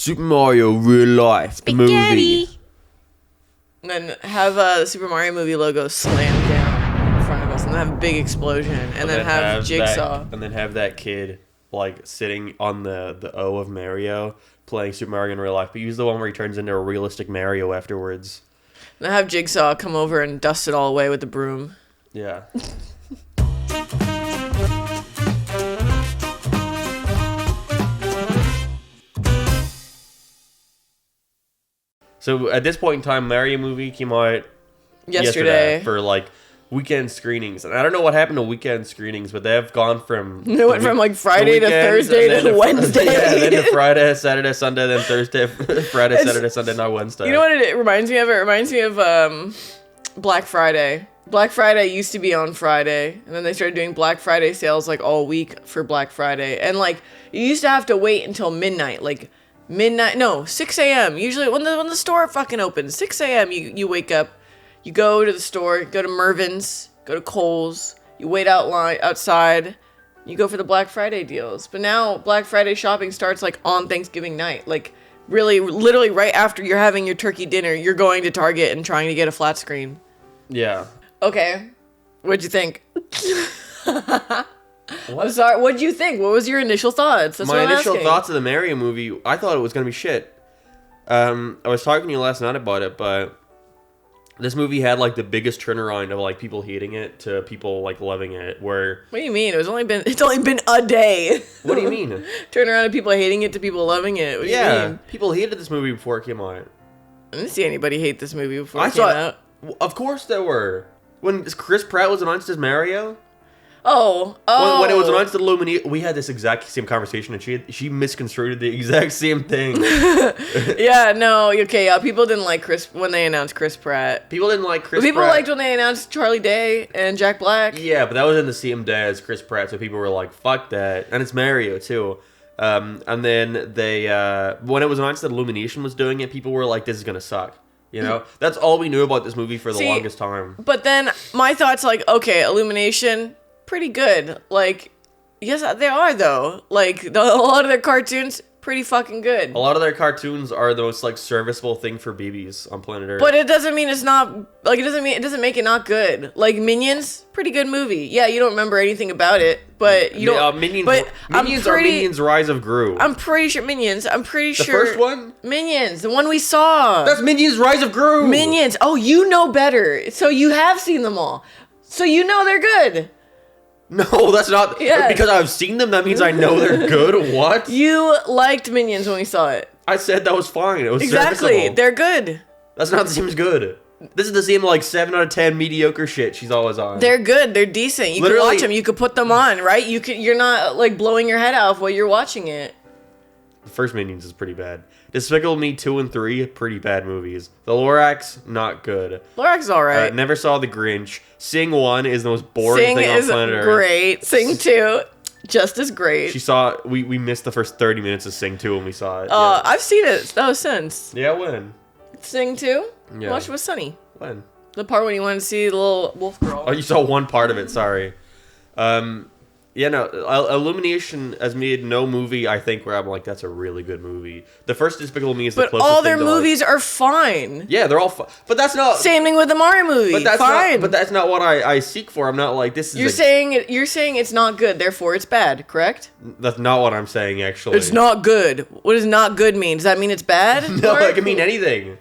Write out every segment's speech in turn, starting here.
Super Mario Real Life, the movie. And then have the Super Mario movie logo slam down in front of us, and then have a big explosion, and then have Jigsaw. And then have that kid, like, sitting on the O of Mario, playing Super Mario in real life, but use the one where he turns into a realistic Mario afterwards. And have Jigsaw come over and dust it all away with the broom. Yeah. So at this point in time, Mario movie came out yesterday for like weekend screenings, and I don't know what happened to weekend screenings, but they have gone from from like Friday to Thursday to Wednesday. Yeah, then to Friday, Saturday, Sunday, then Thursday, Friday, Saturday, Sunday, now Wednesday. You know what it reminds me of? It reminds me of Black Friday. Black Friday used to be on Friday, and then they started doing Black Friday sales like all week for Black Friday, and like you used to have to wait until midnight, 6 a.m. Usually when the store fucking opens, 6 a.m. you wake up. You go to the store, go to Mervyn's, go to Kohl's, you wait outside, you go for the Black Friday deals. But now Black Friday shopping starts like on Thanksgiving night. Like really, literally right after you're having your turkey dinner, you're going to Target and trying to get a flat screen. Yeah. Okay. What'd you think? I'm sorry, what'd you think? What was your initial thoughts? My initial thoughts of the Mario movie, I thought it was going to be shit. I was talking to you last night about it, but this movie had like the biggest turnaround of like people hating it to people like loving it. Where what do you mean? It's only been a day. What do you mean? Turn around of people hating it to people loving it. What do you mean? People hated this movie before it came out. I didn't see anybody hate this movie before it came out. Of course there were. When Chris Pratt was announced as Mario. Oh. When it was announced that Illumination, we had this exact same conversation, and she misconstrued the exact same thing. Yeah, no, okay, people didn't like Chris when they announced Chris Pratt. People didn't like Chris Pratt. People liked when they announced Charlie Day and Jack Black. Yeah, but that was in the same day as Chris Pratt, so people were like, fuck that. And it's Mario, too. And then they, when it was announced that Illumination was doing it, people were like, this is gonna suck. You know? That's all we knew about this movie for the longest time. But then my thoughts like, okay, Illumination, pretty good. Like, yes, they are, though. Like, a lot of their cartoons, pretty fucking good. A lot of their cartoons are the most, like, serviceable thing for babies on planet Earth. But it doesn't mean it's not, like, it doesn't make it not good. Like, Minions, pretty good movie. Yeah, you don't remember anything about it, but you don't... Minions are Minions Rise of Gru. I'm pretty sure the first one? Minions, the one we saw. That's Minions Rise of Gru. Minions. Oh, you know better. So you have seen them all. So you know they're good. No, that's not... Yeah. Because I've seen them, that means I know they're good? What? You liked Minions when we saw it. I said that was fine. It was exactly. serviceable. They're good. That's not the same as good. This is the same, like, 7 out of 10 mediocre shit she's always on. They're good. They're decent. You can watch them. You could put them on, right? You're not, like, blowing your head off while you're watching it. The first Minions is pretty bad. Despicable Me 2 and 3, pretty bad movies. The Lorax, not good. Lorax is alright. Never saw The Grinch. Sing 1 is the most boring thing on planet Earth. Sing is great. Sing 2, just as great. We missed the first 30 minutes of Sing 2 when we saw it. Yeah. I've seen it. That was since. Yeah, when? Sing 2? Yeah. Watched it with Sunny. When? The part when you wanted to see the little wolf girl. Oh, you saw one part of it, sorry. Yeah, no, Illumination has made no movie, I think, where I'm like, that's a really good movie. The first Despicable Me is the closest thing to, but all their movies are fine. Yeah, they're all fine. But that's not... Same thing with the Mario movie. But that's not what I seek for. I'm not like, this is... You're saying it's not good, therefore it's bad, correct? That's not what I'm saying, actually. It's not good. What does not good mean? Does that mean it's bad? No, it can mean anything.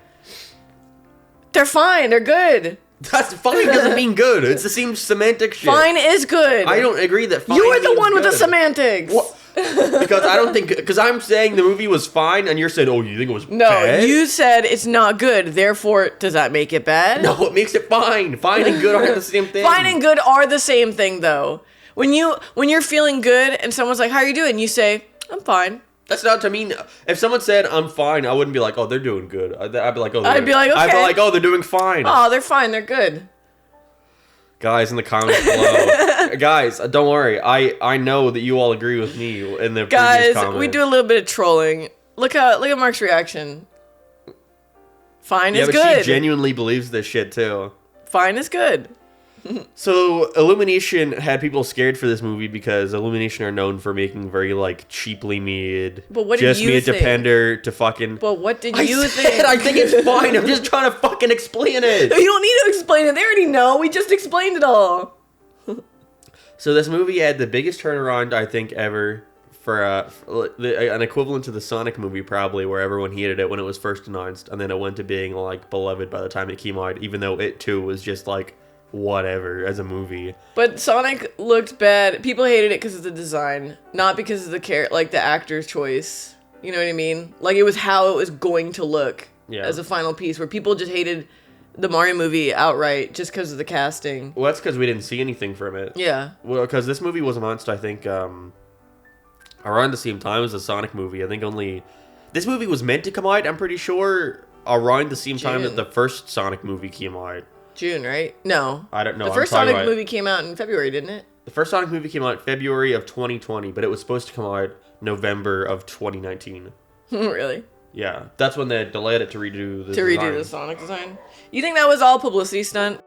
They're fine. They're good. That's fine doesn't mean good. It's the same semantic shit. Fine is good. I don't agree that fine You're the one good. with the semantics. What? Because I'm saying the movie was fine, and you're saying, oh, you think it was bad? No, you said it's not good. Therefore, does that make it bad? No, it makes it fine. Fine and good aren't the same thing. Fine and good are the same thing, though. When you're feeling good, and someone's like, "How are you doing?" You say, "I'm fine." That's not to mean. If someone said I'm fine, I wouldn't be like, "Oh, they're doing good." I'd be like, "Oh." Okay. I'd be like, "Oh, they're doing fine." Oh, they're fine. They're good. Guys in the comments below. Guys, don't worry. I know that you all agree with me in the previous comments. Guys, we do a little bit of trolling. Look at Mark's reaction. Fine is good. She genuinely believes this shit too. Fine is good. So Illumination had people scared for this movie because Illumination are known for making very like cheaply made, But what just did you me a think? depender to fucking. But what did I you said, think? I think it's fine. I'm just trying to fucking explain it. You don't need to explain it. They already know. We just explained it all. So this movie had the biggest turnaround I think ever for an equivalent to the Sonic movie probably, where everyone hated it when it was first announced, and then it went to being like beloved by the time it came out, even though it too was just like whatever as a movie. But Sonic looked bad. People hated it because of the design, not because of the actor's choice. You know what I mean? Like, it was how it was going to look as a final piece, where people just hated the Mario movie outright just because of the casting. Well, that's because we didn't see anything from it. Yeah. Well, because this movie was announced, I think, around the same time as the Sonic movie. I think this movie was meant to come out, I'm pretty sure, around the same time that the first Sonic movie came out. June, right? No. I don't know. The first Sonic movie came out in February, didn't it? The first Sonic movie came out February of 2020, but it was supposed to come out November of 2019. Really? Yeah, that's when they delayed it to redo the redo the Sonic design. You think that was all publicity stunt?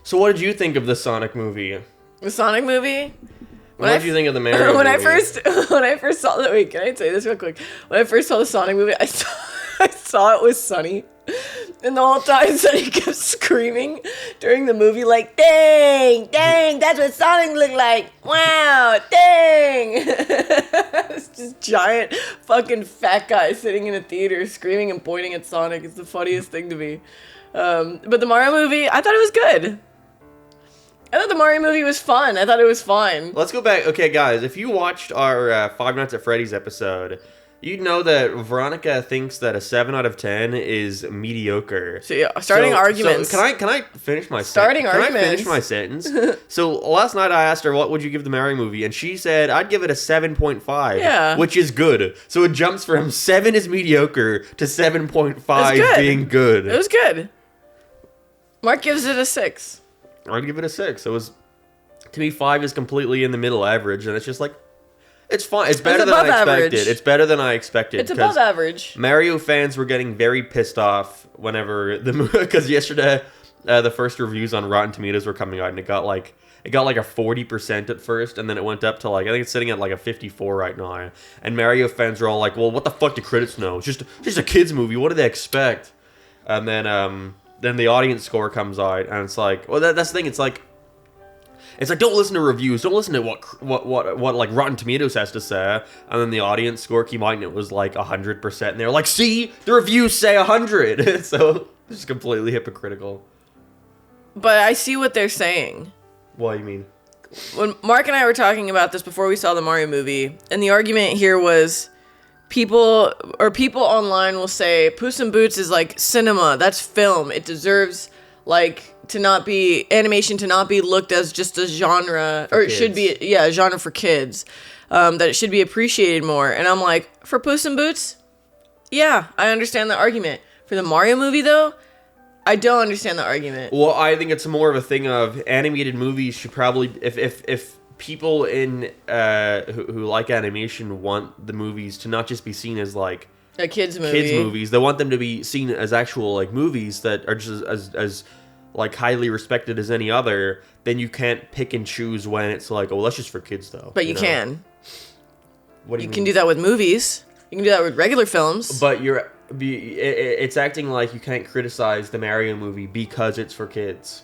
So what did you think of the Sonic movie? The Sonic movie? What did you think of the Mario movie? When I first saw that, wait, can I say this real quick? When I first saw the Sonic movie, I saw it was Sunny. And the whole time Sunny kept screaming during the movie, like, dang, that's what Sonic looked like. Wow, dang. It's just giant fucking fat guy sitting in a theater screaming and pointing at Sonic. It's the funniest thing to me. But the Mario movie, I thought it was good. I thought the Mario movie was fun. I thought it was fine. Let's go back. Okay, guys, if you watched our Five Nights at Freddy's episode, you'd know that Veronica thinks that a 7 out of 10 is mediocre. So yeah, arguments. So can I finish my arguments? Can I finish my sentence? So last night I asked her what would you give the Mario movie, and she said I'd give it a 7.5. Yeah. Which is good. So it jumps from 7 is mediocre to 7.5 being good. It was good. Mark gives it a 6. I'd give it a 6. It was, to me, 5 is completely in the middle average, and it's just like, it's fine. It's better than I expected. It's better than I expected. It's above average. Mario fans were getting very pissed off whenever the movie, because yesterday the first reviews on Rotten Tomatoes were coming out, and it got like a 40% at first, and then it went up to like, I think it's sitting at like a 54 right now. And Mario fans are all like, well, what the fuck do critics know? It's just a kids movie. What do they expect? And then the audience score comes out, and it's like, well, that's the thing. It's like don't listen to reviews. Don't listen to what like Rotten Tomatoes has to say. And then the audience score came out, and it was like 100%. And they're like, see, the reviews say 100. So it's just completely hypocritical. But I see what they're saying. What do you mean? When Mark and I were talking about this before we saw the Mario movie, and the argument here was, people online will say Puss in Boots is like cinema. That's film. It deserves animation to not be looked as just a genre, or it should be a genre for kids. That it should be appreciated more. And I'm like, for Puss in Boots, yeah, I understand the argument. For the Mario movie though, I don't understand the argument. Well, I think it's more of a thing of animated movies should probably, if people in who like animation want the movies to not just be seen as like a kids movies. They want them to be seen as actual like movies that are just as like highly respected as any other. Then you can't pick and choose when it's like, oh, well, that's just for kids though. But you can. What do you mean? Can do that with movies. You can do that with regular films. But it's acting like you can't criticize the Mario movie because it's for kids.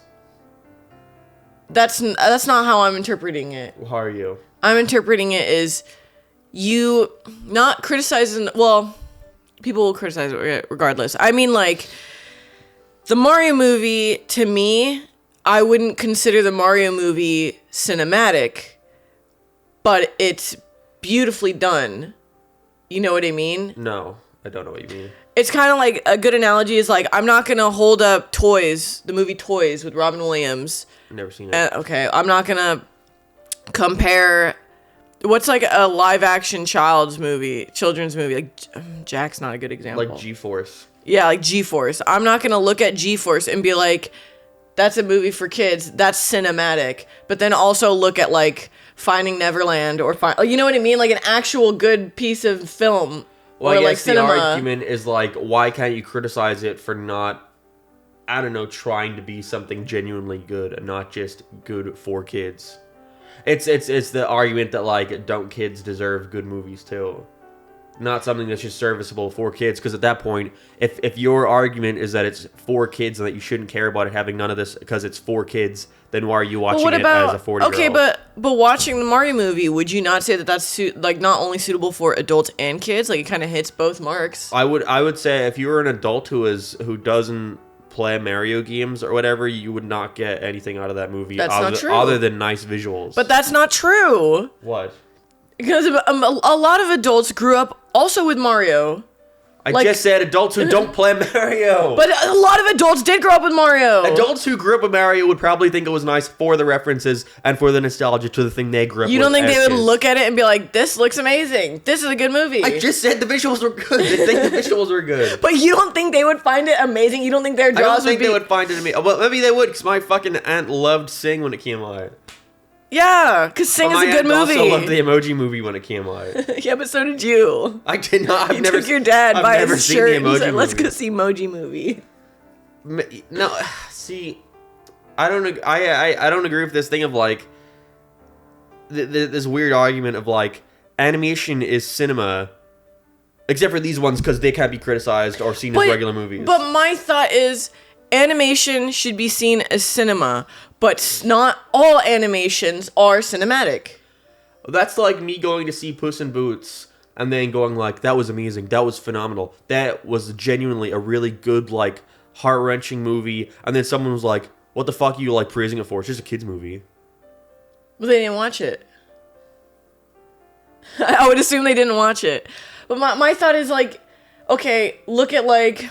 That's not how I'm interpreting it. How are you? I'm interpreting it as you not criticizing. Well, people will criticize it regardless. I mean, like, the Mario movie, to me, I wouldn't consider the Mario movie cinematic, but it's beautifully done. You know what I mean? No, I don't know what you mean. It's kind of like, a good analogy is like, I'm not going to hold up Toys, the movie Toys with Robin Williams. Never seen it. Okay, I'm not going to compare, what's like a live action children's movie, like Jack's not a good example. Like G-Force. Yeah, like G-Force. I'm not going to look at G-Force and be like, that's a movie for kids, that's cinematic. But then also look at like Finding Neverland or you know what I mean? Like an actual good piece of film. Well, or I guess like cinema. the argument is like, why can't you criticize it for not I don't know, trying to be something genuinely good and not just good for kids. It's the argument that, like, don't kids deserve good movies too? Not something that's just serviceable for kids, because at that point, if your argument is that it's for kids and that you shouldn't care about it having none of this because it's for kids, then why are you watching it as a 40-year-old? Okay, but watching the Mario movie, would you not say that that's like not only suitable for adults and kids? Like, it kind of hits both marks. I would say if you were an adult who doesn't play Mario games or whatever, you would not get anything out of that movie. That's not true. Other than nice visuals. But that's not true. What? Because a lot of adults grew up also with Mario. I just said adults who don't play Mario. But a lot of adults did grow up with Mario. Adults who grew up with Mario would probably think it was nice for the references and for the nostalgia to the thing they grew up with. You don't think they would look at it and be like, this looks amazing. This is a good movie. I just said the visuals were good. They think the visuals were good. But you don't think they would find it amazing? You don't think their jaws I don't think they would find it amazing. Well, maybe they would, because my fucking aunt loved Sing when it came out. Yeah, because Sing is a good movie. My aunt also loved the Emoji Movie when it came out. Yeah, but so did you. I did not. You took your dad by his shirt and said, let's go see Emoji Movie. No, see, I don't agree with this thing of, like, this weird argument of, like, animation is cinema, except for these ones because they can't be criticized or seen as regular movies. But my thought is, animation should be seen as cinema, but not all animations are cinematic. That's like me going to see Puss in Boots and then going like, that was amazing, that was phenomenal, that was genuinely a really good, like, heart-wrenching movie, and then someone was like, what the fuck are you, like, praising it for? It's just a kid's movie. Well, they didn't watch it. I would assume they didn't watch it. But my thought is, like, okay, look at, like,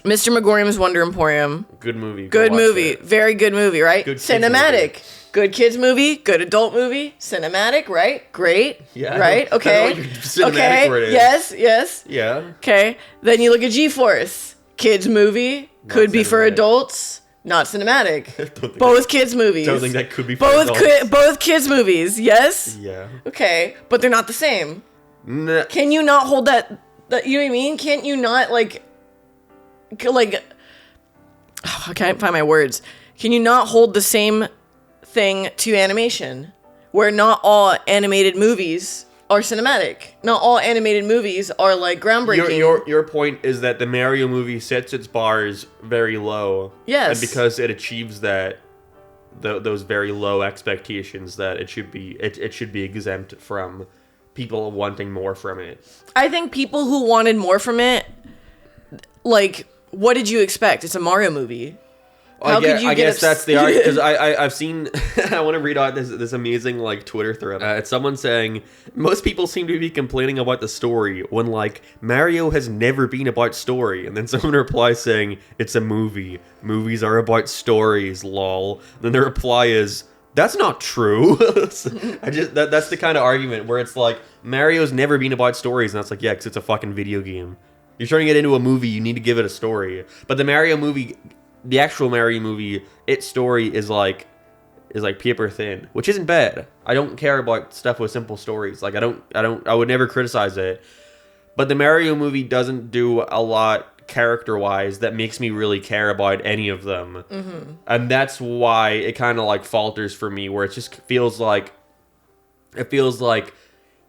Mr. Megorium's Wonder Emporium. Good movie. Good movie. Very good movie, right? Good cinematic. Good kids movie. Good adult movie. Cinematic, right? Great. Yeah. Right? Okay. Cinematic word is. Yes. Yeah. Okay. Then you look at G-Force. Kids movie. Could be for adults. Not cinematic. Both kids movies. Don't think that could be for adults. Both kids movies. Yes? Yeah. Okay. But they're not the same. Nah. Can you not hold that, you know what I mean? Can't you not, like, I can't find my words. Can you not hold the same thing to animation? Where not all animated movies are cinematic. Not all animated movies are, like, groundbreaking. Your point is that the Mario movie sets its bars very low. Yes. And because it achieves that, those very low expectations, that it should be exempt from people wanting more from it. I think people who wanted more from it, like, what did you expect? It's a Mario movie. I guess that's the argument, because I've seen, I want to read out this amazing, like, Twitter thread. It's someone saying, most people seem to be complaining about the story when, like, Mario has never been about story. And then someone replies saying, it's a movie. Movies are about stories, lol. And then the reply is, that's not true. That's the kind of argument where it's like, Mario's never been about stories. And that's like, yeah, because it's a fucking video game. You're turning it into a movie, you need to give it a story. But the Mario movie, the actual Mario movie, its story is like paper thin, which isn't bad. I don't care about stuff with simple stories. Like, I would never criticize it. But the Mario movie doesn't do a lot character-wise that makes me really care about any of them. Mm-hmm. And that's why it kind of, like, falters for me, where it just feels like,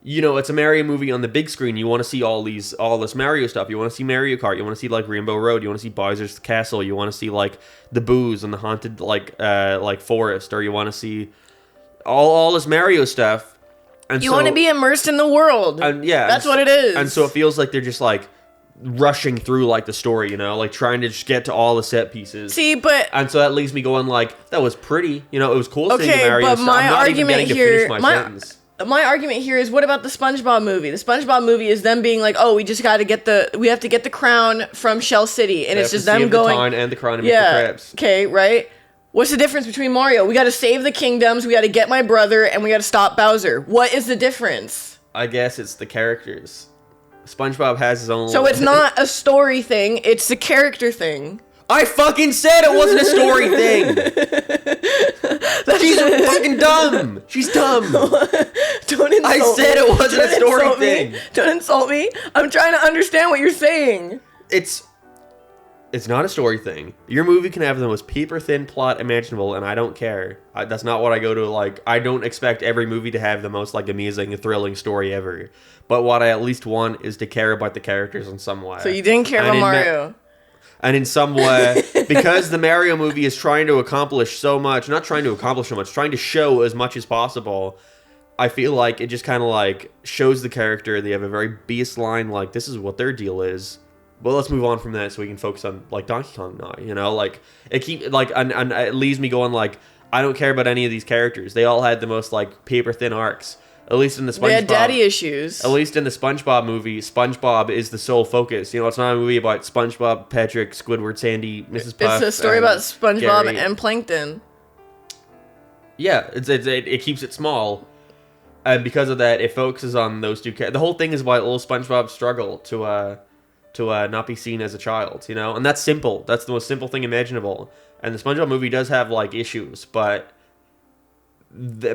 you know, it's a Mario movie on the big screen. You want to see all this Mario stuff. You want to see Mario Kart. You want to see, like, Rainbow Road. You want to see Bowser's Castle. You want to see, like, the Boos and the haunted, like forest. Or you want to see all this Mario stuff. And you want to be immersed in the world. And yeah, that's what it is. And so it feels like they're just, like, rushing through, like, the story, you know, like, trying to just get to all the set pieces. See, but and so that leaves me going, like, that was pretty. You know, it was cool seeing the Mario but stuff. my I'm not argument even getting here, to finish my sentence. My argument here is, what about the SpongeBob movie? The SpongeBob movie is them being like, oh, we have to get the crown from Shell City, and it's just them going, and the crown of Mr. Krabs. Okay, right? What's the difference between Mario? We got to save the kingdoms, we got to get my brother, and we got to stop Bowser. What is the difference? I guess it's the characters. SpongeBob has his own. So it's not a story thing; it's a character thing. I fucking said it wasn't a story thing. She's fucking dumb. She's dumb. Don't insult me. I said it wasn't a story thing. Don't insult me. I'm trying to understand what you're saying. It's not a story thing. Your movie can have the most paper-thin plot imaginable, and I don't care. That's not what I go to, like... I don't expect every movie to have the most, like, amazing, thrilling story ever. But what I at least want is to care about the characters in some way. So you didn't care about Mario? And in some way, because the Mario movie is trying to accomplish so much... Not trying to accomplish so much, trying to show as much as possible... I feel like it just kind of, like, shows the character. They have a very baseline, like, this is what their deal is. But let's move on from that so we can focus on, like, Donkey Kong now, you know? Like, and it leaves me going, like, I don't care about any of these characters. They all had the most, like, paper-thin arcs. At least in the SpongeBob... They had daddy issues. At least in the SpongeBob movie, SpongeBob is the sole focus. You know, it's not a movie about SpongeBob, Patrick, Squidward, Sandy, Mrs. Puff. It's a story about SpongeBob Gary. and Plankton. Yeah, it keeps it small. And because of that, it focuses on those two characters. The whole thing is about little SpongeBob's struggle to not be seen as a child, you know? And that's simple. That's the most simple thing imaginable. And the SpongeBob movie does have, like, issues, but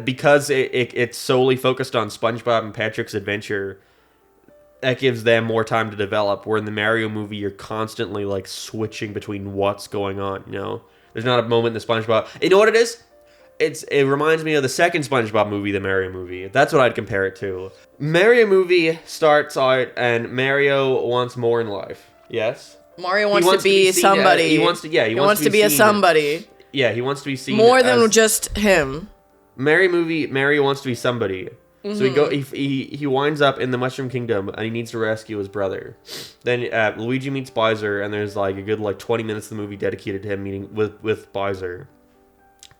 because it's solely focused on SpongeBob and Patrick's adventure, that gives them more time to develop, where in the Mario movie, you're constantly, like, switching between what's going on, you know? There's not a moment in the SpongeBob... You know what it is? It reminds me of the second SpongeBob movie, the Mario movie. That's what I'd compare it to. Mario movie starts out, and Mario wants more in life. Yes? Mario wants to be somebody. He wants to be a somebody. Yeah, he wants to be seen more than just him. Mario wants to be somebody. Mm-hmm. So he winds up in the Mushroom Kingdom, and he needs to rescue his brother. Then Luigi meets Bowser, and there's like a good 20 minutes of the movie dedicated to him meeting with Bowser.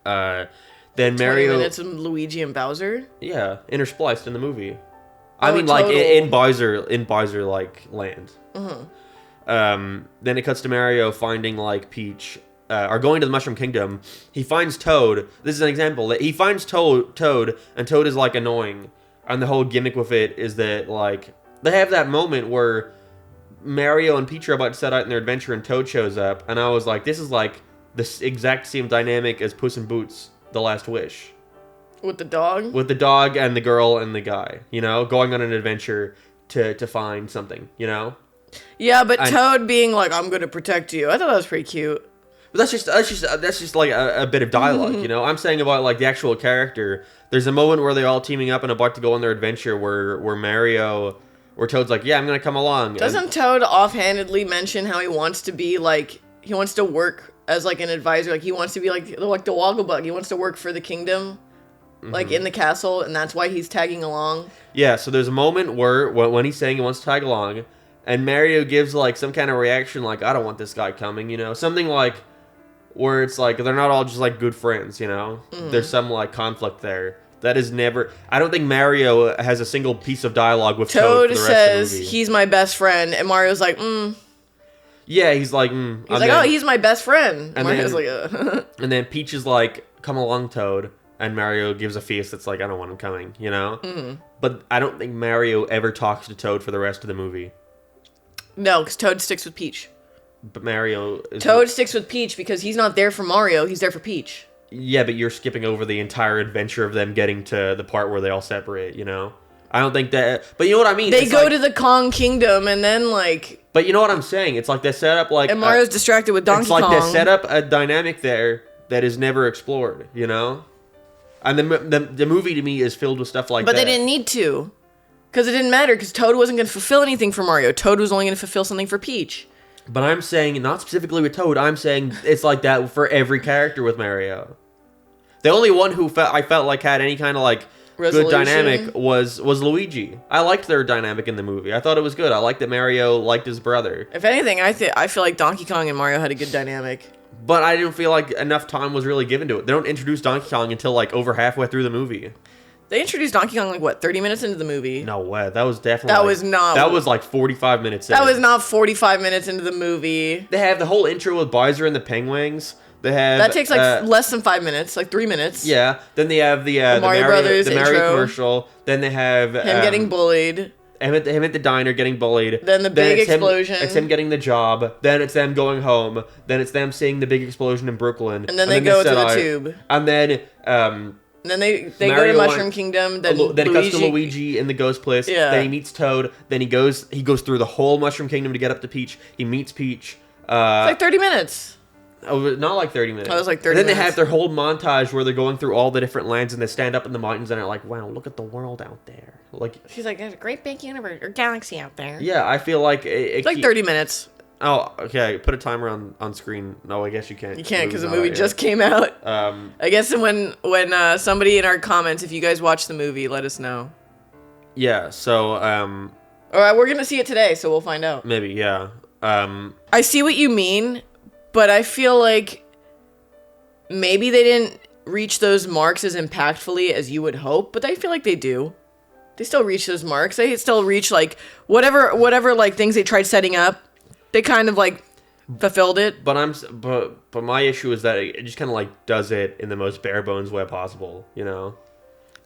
Then 20 Mario minutes of Luigi and Bowser? Yeah, interspliced in the movie. Total. In Bowser like land. Mm-hmm. Then it cuts to Mario finding like Peach, or going to the Mushroom Kingdom. He finds Toad. This is an example that he finds Toad, and Toad is like annoying. And the whole gimmick with it is that like they have that moment where Mario and Peach are about to set out on their adventure, and Toad shows up, and I was like, this is like the exact same dynamic as Puss in Boots: The Last Wish. With the dog? With the dog and the girl and the guy, you know, going on an adventure to find something, you know? Yeah, but Toad being like, I'm gonna protect you. I thought that was pretty cute. But that's just like a bit of dialogue, you know? I'm saying about like the actual character. There's a moment where they're all teaming up and about to go on their adventure where Toad's like, yeah, I'm gonna come along. Doesn't Toad offhandedly mention how he wants to be like, he wants to work as like an advisor, like he wants to be like the Wogglebug. He wants to work for the kingdom, like in the castle, and that's why he's tagging along. Yeah, so there's a moment where when he's saying he wants to tag along, and Mario gives like some kind of reaction, like I don't want this guy coming, you know, something like where it's like they're not all just like good friends, you know. There's some like conflict there. That is never. I don't think Mario has a single piece of dialogue with Toad for the rest says of the movie. He's my best friend, and Mario's like, Yeah, he's like, He's like, oh, he's my best friend. And Mario's like, and then Peach is like, come along, Toad. And Mario gives a face that's like, I don't want him coming, you know? Mm-hmm. But I don't think Mario ever talks to Toad for the rest of the movie. No, because Toad sticks with Peach. But Mario... Toad sticks with Peach because he's not there for Mario, he's there for Peach. Yeah, but you're skipping over the entire adventure of them getting to the part where they all separate, you know? I don't think that... But you know what I mean? They go to the Kong Kingdom and then, like... But you know what I'm saying? It's like they set up, like... And Mario's distracted with Donkey Kong. It's like they set up a dynamic there that is never explored, you know? And the movie, to me, is filled with stuff like that. But they didn't need to. Because it didn't matter, because Toad wasn't going to fulfill anything for Mario. Toad was only going to fulfill something for Peach. But I'm saying, not specifically with Toad, I'm saying it's like that for every character with Mario. The only one who I felt like had any kind of, like... Resolution. Good dynamic was Luigi. I liked their dynamic in the movie. I thought it was good. I liked that Mario liked his brother. If anything, I feel like Donkey Kong and Mario had a good dynamic. But I didn't feel like enough time was really given to it. They don't introduce Donkey Kong until like over halfway through the movie. They introduced Donkey Kong like what, 30 minutes into the movie? No way. That was definitely That was like 45 minutes in. That was not 45 minutes into the movie. They have the whole intro with Bowser and the Penguins. They have that takes like less than 5 minutes, like 3 minutes. Yeah. Then they have the Mario Brothers the Mario commercial. Then they have him getting bullied. Him at the diner getting bullied. Then the big explosion. It's him getting the job. Then it's them going home. Then it's them seeing the big explosion in Brooklyn. And then they go to the tube. And then they go to Mushroom Kingdom. Then it cuts to Luigi in the ghost place. Yeah. Then he meets Toad. Then he goes through the whole Mushroom Kingdom to get up to Peach. He meets Peach. It's like 30 minutes. Oh, not like 30 minutes. Oh, it was like 30 And then minutes. they have their whole montage where they're going through all the different lands and they stand up in the mountains and are like, wow, look at the world out there. Like, She's like, there's a great big universe or galaxy out there. yeah, I feel like It's like 30 minutes. Oh, okay. Put a timer on screen. No, I guess you can't. You can't because the not movie out just yet. came out. I guess when somebody in our comments, if you guys watch the movie, let us know. Yeah. So All right, we're gonna see it today, so we'll find out. maybe yeah. I see what you mean, but I feel like maybe they didn't reach those marks as impactfully as you would hope, but I feel like they do. They still reach those marks. They still reach like whatever like things they tried setting up. They kind of like fulfilled it. But my issue is that it just kind of like does it in the most bare bones way possible. You know,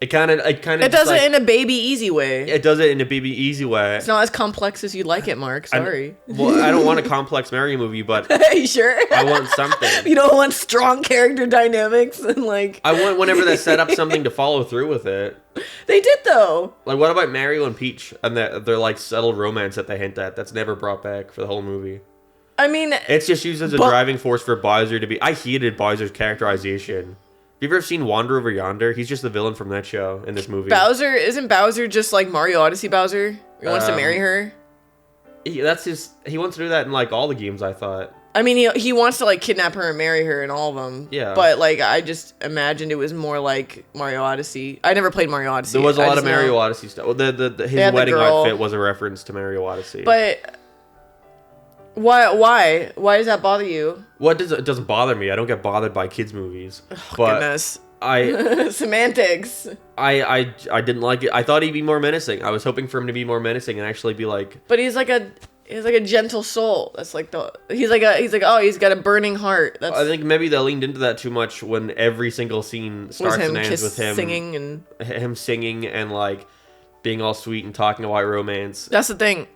it kind of It does it in a baby easy way. It does it in a baby easy way. It's not as complex as you'd like it, Mark. Sorry. Well, I don't want a complex Mario movie, but Are you sure? I want something. You don't want strong character dynamics and like. I want whenever they set up something to follow through with it. They did though. Like, what about Mario and Peach and their like subtle romance that they hint at? That's never brought back for the whole movie. I mean, It's just used as a driving force for Bowser to be. I hated Bowser's characterization. Have you ever seen Wander Over Yonder? He's just the villain from that show in this movie. Isn't Bowser just like Mario Odyssey Bowser? He wants to marry her. He wants to do that in like all the games. I thought. I mean, he wants to like kidnap her and marry her in all of them. Yeah. But like, I just imagined it was more like Mario Odyssey. I never played Mario Odyssey. There was a lot of just know. Mario Odyssey stuff. Well, his had the wedding girl. outfit was a reference to Mario Odyssey. But why does that bother you? It doesn't bother me. I don't get bothered by kids movies. But Goodness. Semantics. Semantics. I didn't like it. I thought he'd be more menacing. I was hoping for him to be more menacing and actually be like. But he's like a gentle soul. That's like he's got a burning heart. That's I think maybe they leaned into that too much when every single scene starts and ends with him singing and like being all sweet and talking about romance. That's the thing.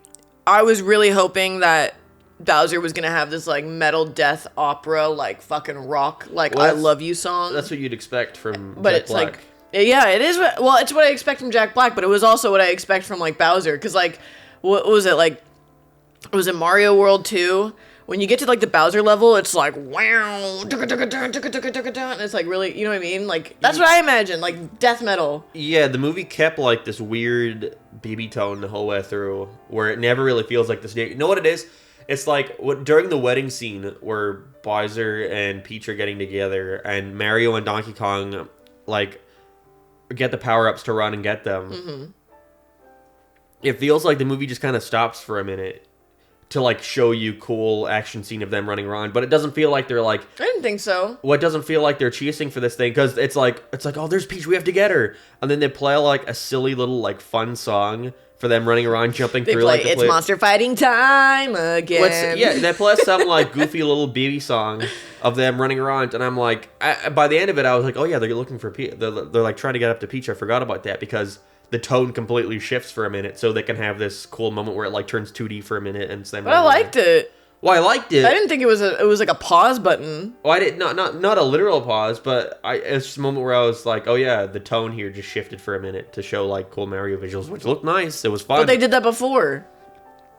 I was really hoping that Bowser was gonna have this like metal death opera, like fucking rock, like I love you song. That's what you'd expect from but Jack it's Black. like, yeah, it is. Well, it's what I expect from Jack Black, but it was also what I expect from like Bowser, because like, what was it like? Was it Mario World 2? When you get to like the Bowser level, it's like wow, and it's like really, you know what I mean? Like that's what I imagine, like death metal. Yeah, the movie kept like this weird baby tone the whole way through, where it never really feels like this. You know what it is? It's like during the wedding scene where Bowser and Peach are getting together, and Mario and Donkey Kong like get the power-ups to run and get them. Mm-hmm. It feels like the movie just kind of stops for a minute to like show you cool action scene of them running around, but it doesn't feel like they're like. I didn't think so. Well, it doesn't feel like they're chasing for this thing, because it's like oh, there's Peach, we have to get her, and then they play like a silly little like fun song for them running around jumping through like it's monster fighting time again. They play some like goofy little baby song of them running around, and I'm like, by the end of it, I was like, oh yeah, they're looking for Peach. They're like trying to get up to Peach. I forgot about that, because the tone completely shifts for a minute, so they can have this cool moment where it like turns 2D for a minute, and it's them. But I liked it. Well, I liked it. I didn't think it was like a pause button. Well, I did not a literal pause, but it's just a moment where I was like, oh yeah, the tone here just shifted for a minute to show like cool Mario visuals, which looked nice. It was fun. But they did that before.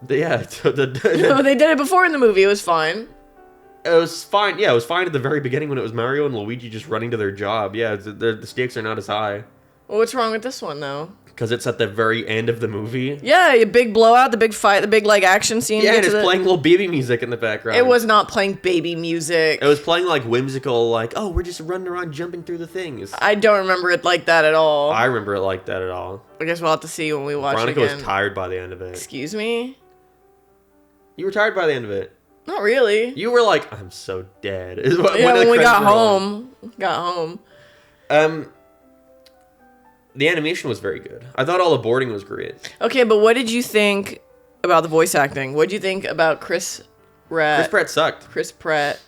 Yeah, No, they did it before in the movie. It was fine. It was fine. Yeah, it was fine at the very beginning when it was Mario and Luigi just running to their job. Yeah, the stakes are not as high. Well, what's wrong with this one though? Because it's at the very end of the movie. Yeah, a big blowout, the big fight, the big like action scene. Yeah, and it's playing little baby music in the background. It was not playing baby music. It was playing like whimsical, like, oh, we're just running around jumping through the things. I don't remember it like that at all. I remember it like that at all. I guess we'll have to see when we watch Veronica it again. was tired by the end of it. Excuse me? You were tired by the end of it. Not really. You were like, I'm so dead. When we got home. The animation was very good. I thought all the boarding was great. Okay, but what did you think about the voice acting? What did you think about Chris Pratt? Chris Pratt sucked. Chris Pratt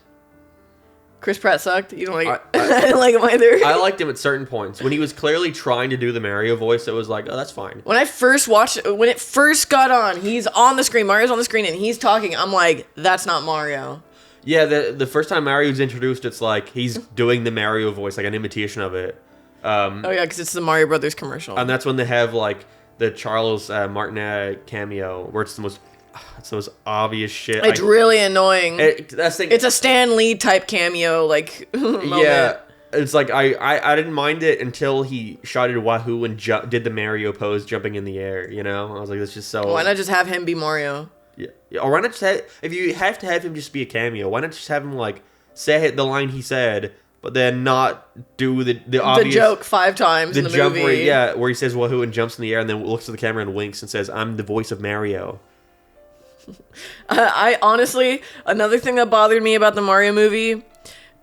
sucked? You don't like it? I didn't like him either. I liked him at certain points. When he was clearly trying to do the Mario voice, it was like, oh, that's fine. When I first watched it, when it first got on, he's on the screen, Mario's on the screen, and he's talking. I'm like, that's not Mario. Yeah, the first time Mario's introduced, it's like he's doing the Mario voice, like an imitation of it. Oh yeah, because it's the Mario Brothers commercial. And that's when they have like the Charles Martinet cameo, where it's the most It's the most obvious shit. It's really annoying. That's the thing. It's a Stan Lee type cameo, like, moment. Yeah. It's like, I didn't mind it until he shot at Wahoo and did the Mario pose jumping in the air, you know? I was like, that's just so... Why not just have him be Mario? Yeah. Or why not just have... If you have to have him just be a cameo, why not just have him, like, say the line he said, but then not do the obvious... The joke 5 times in the jump movie. where he says Wahoo and jumps in the air and then looks at the camera and winks and says, I'm the voice of Mario. I honestly, another thing that bothered me about the Mario movie...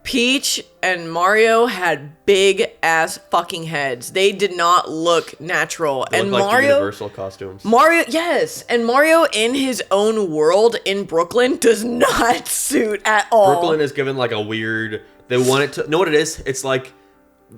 Peach and Mario had big ass fucking heads. They did not look natural. They and looked like Mario, Universal costumes. Mario, yes, and Mario in his own world in Brooklyn does not suit at all. Brooklyn is given like a weird. They want it to know what it is. It's like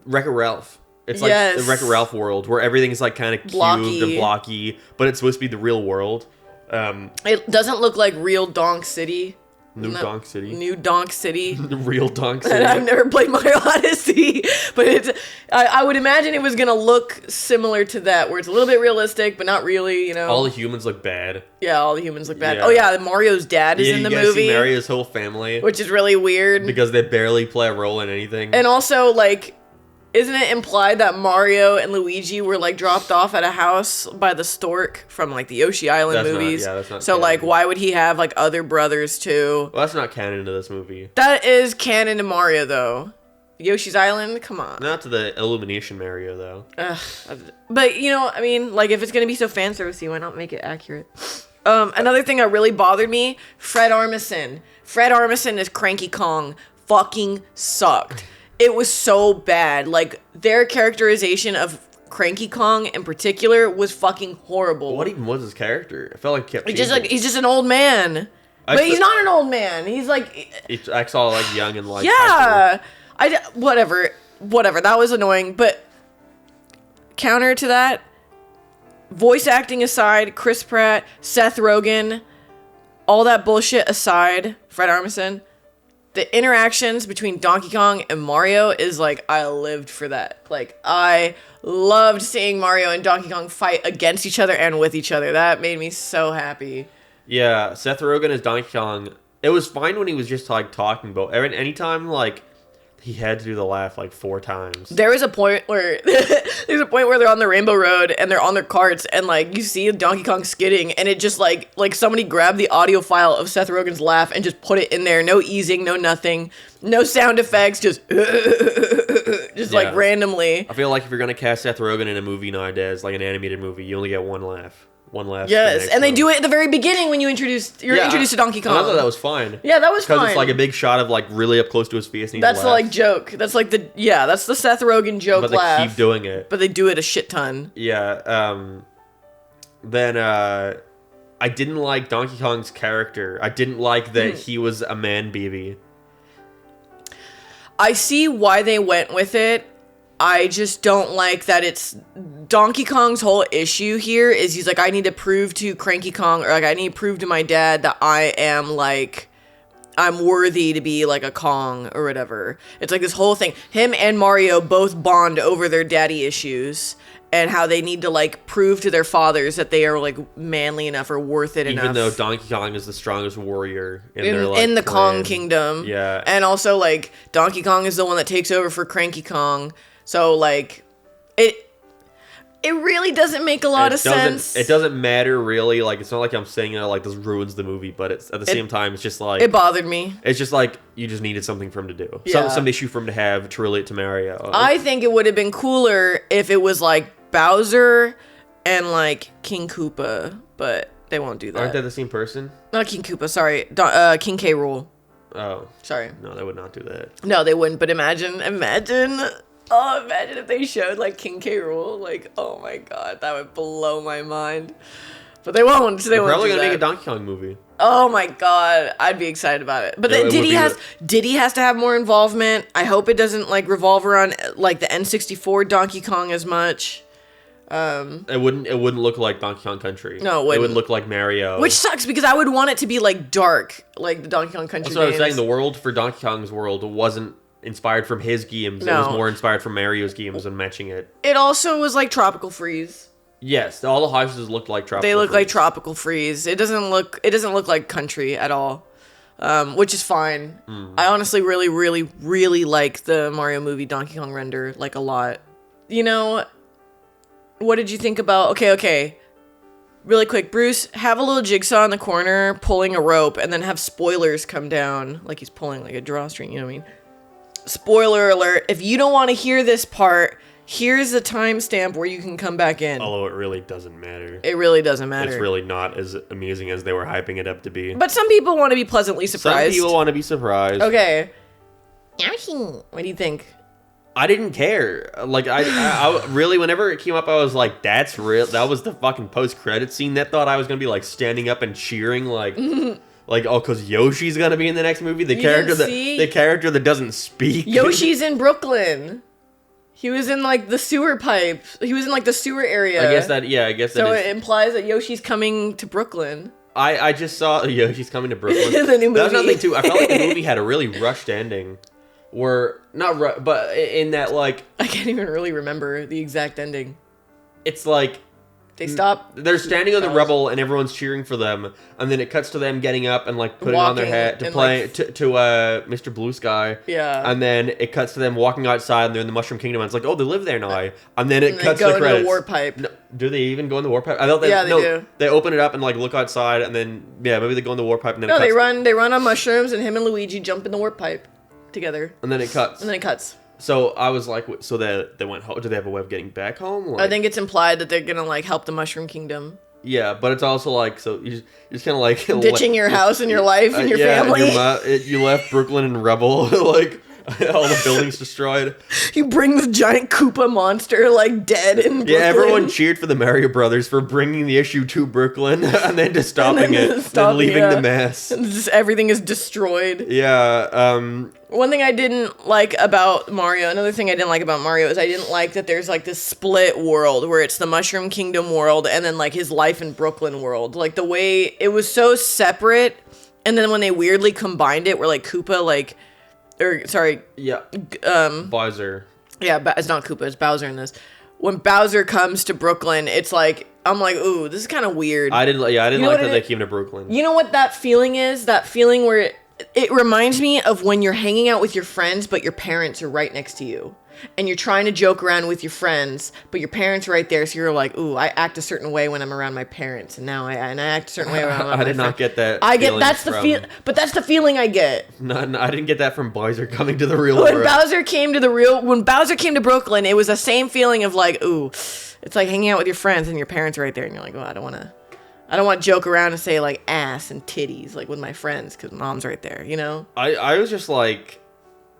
Wreck-It Ralph. It's like the Wreck-It Ralph world where everything is like kind of cubed and blocky, but it's supposed to be the real world. It doesn't look like real Donk City. New Donk City. New Donk City. The real Donk City. And I've never played Mario Odyssey, but it's. I would imagine it was gonna look similar to that, where it's a little bit realistic, but not really. You know, all the humans look bad. Yeah, all the humans look bad. Yeah. Oh yeah, Mario's dad is in the movie. See Mario's whole family, which is really weird because they barely play a role in anything. And also, like, isn't it implied that Mario and Luigi were like dropped off at a house by the stork from like the Yoshi Island movies? That's not so canon. like, why would he have like other brothers too? Well, that's not canon to this movie. That is canon to Mario though. Yoshi's Island, come on. Not to the Illumination Mario though. But you know, I mean, like if it's gonna be so fan servicey, why not make it accurate? Another thing that really bothered me: Fred Armisen. Fred Armisen as Cranky Kong fucking sucked. It was so bad. Like, their characterization of Cranky Kong in particular was fucking horrible. What even was his character? I felt like he kept he's just an old man. But he's not an old man. He's like... He acts all like young and like... Yeah. Whatever. That was annoying. But counter to that, voice acting aside, Chris Pratt, Seth Rogen, all that bullshit aside, Fred Armisen... The interactions between Donkey Kong and Mario is like, I lived for that. Like, I loved seeing Mario and Donkey Kong fight against each other and with each other. That made me so happy. Yeah, Seth Rogen as Donkey Kong. It was fine when he was just like talking, but anytime like he had to do the laugh like 4 times. There was a point where they're on the Rainbow Road and they're on their carts and like you see Donkey Kong skidding and it just like somebody grabbed the audio file of Seth Rogen's laugh and just put it in there. No easing, no nothing, no sound effects, just like randomly. I feel like if you're gonna cast Seth Rogen in a movie nowadays, like an animated movie, you only get one laugh. Yes, and they do it at the very beginning when you're introduced to Donkey Kong. I thought that was fine. Yeah, that was fine. Because it's like a big shot of like really up close to his face. And that's the like joke. That's like that's the Seth Rogen joke but they laugh. keep doing it. But they do it a shit ton. Yeah. Then I didn't like Donkey Kong's character. I didn't like that he was a man baby. I see why they went with it. I just don't like that it's Donkey Kong's whole issue here is he's like, I need to prove to Cranky Kong, or like, I need to prove to my dad that I am like, I'm worthy to be like a Kong or whatever. It's like this whole thing. Him and Mario both bond over their daddy issues and how they need to like prove to their fathers that they are like manly enough or worth it enough. Even though Donkey Kong is the strongest warrior in the Kong Kingdom. Yeah. And also like Donkey Kong is the one that takes over for Cranky Kong. So, like, it really doesn't make a lot of sense. It doesn't matter, really. Like, it's not like I'm saying, like, this ruins the movie, but it's at the same time, it's just like... It bothered me. It's just like, you just needed something for him to do. Yeah. Some issue for him to have to relate to Mario. I think it would have been cooler if it was, like, Bowser and, like, King Koopa, but they won't do that. Aren't they the same person? Not King Koopa, sorry. King K. Rool. Oh. Sorry. No, they would not do that. No, they wouldn't, but imagine... Oh, imagine if they showed, like, King K. Rool. Like, oh my god, that would blow my mind. But they won't. They're probably going to make a Donkey Kong movie. Oh my god, I'd be excited about it. But then Diddy has to have more involvement. I hope it doesn't, like, revolve around, like, the N64 Donkey Kong as much. It wouldn't look like Donkey Kong Country. No, it wouldn't. It would look like Mario. Which sucks, because I would want it to be, like, dark, like the Donkey Kong Country That's what games. I was saying. The world for Donkey Kong's world wasn't inspired from his games. No. It was more inspired from Mario's games and matching it. It also was like Tropical Freeze. Yes, all the houses look like tropical. They look freeze. like tropical freeze. It doesn't look like country at all, which is fine. I honestly really, really, really like the Mario movie Donkey Kong render like a lot. You know, what did you think about? Okay. Really quick, Bruce, have a little jigsaw in the corner pulling a rope, and then have spoilers come down like he's pulling like a drawstring. You know what I mean? Spoiler alert! If you don't want to hear this part. Here's the timestamp where you can come back in. Although it really doesn't matter. It really doesn't matter. It's really not as amusing as they were hyping it up to be. But some people want to be pleasantly surprised. Some people want to be surprised. Okay. What do you think? I didn't care. Like, I really, whenever it came up, I was like, that's real. That was the fucking post-credit scene. That thought I was going to be, like, standing up and cheering, like... Like, oh, because Yoshi's going to be in the next movie? The character that doesn't speak. Yoshi's in Brooklyn. He was in, like, the sewer pipe. He was in, like, the sewer area. I guess that So is. it implies that Yoshi's coming to Brooklyn. I just saw Yoshi's coming to Brooklyn. The new movie. That was another thing, too. I felt like the movie had a really rushed ending. But in that, like... I can't even really remember the exact ending. It's like... They stop. They're standing on the rubble and everyone's cheering for them, and then it cuts to them getting up and like putting on their hat to play to Mr. Blue Sky. Yeah. And then it cuts to them walking outside and they're in the Mushroom Kingdom. And it's like, oh, they live there now. And then it cuts to the credits. Into the warp pipe. No, do they even go in the warp pipe? I thought they do. They open it up and like look outside, and then maybe they go in the warp pipe. And then they run on mushrooms, and him and Luigi jump in the warp pipe together. And then it cuts. So I was like, so they went home. Do they have a way of getting back home? Like, I think it's implied that they're gonna like help the Mushroom Kingdom. Yeah, but it's also like, so you just kind of like ditching your house and your life and your family. You left Brooklyn in rubble, like all the buildings destroyed. You bring the giant Koopa monster like dead in Brooklyn. Yeah, everyone cheered for the Mario Brothers for bringing the issue to Brooklyn and then just stopping and leaving the mess. And just everything is destroyed. Yeah. One thing I didn't like about Mario, another thing I didn't like about Mario is I didn't like that there's like this split world where it's the Mushroom Kingdom world and then like his life in Brooklyn world. Like the way it was so separate, and then when they weirdly combined it, where like Koopa Bowser. Yeah, but it's not Koopa, it's Bowser in this. When Bowser comes to Brooklyn, it's like I'm like, ooh, this is kind of weird. I didn't like that they came to Brooklyn. You know what that feeling is? That feeling where it reminds me of when you're hanging out with your friends, but your parents are right next to you. And you're trying to joke around with your friends, but your parents are right there, so you're like, ooh, I act a certain way when I'm around my parents, and now I act a certain way around my I did not get that. But that's the feeling I get. No, I didn't get that from Bowser coming to the real world. When Bowser came to Brooklyn, it was the same feeling of like, ooh, it's like hanging out with your friends and your parents are right there, and you're like, oh, I don't want to joke around and say like ass and titties like with my friends because mom's right there, you know? I was just like,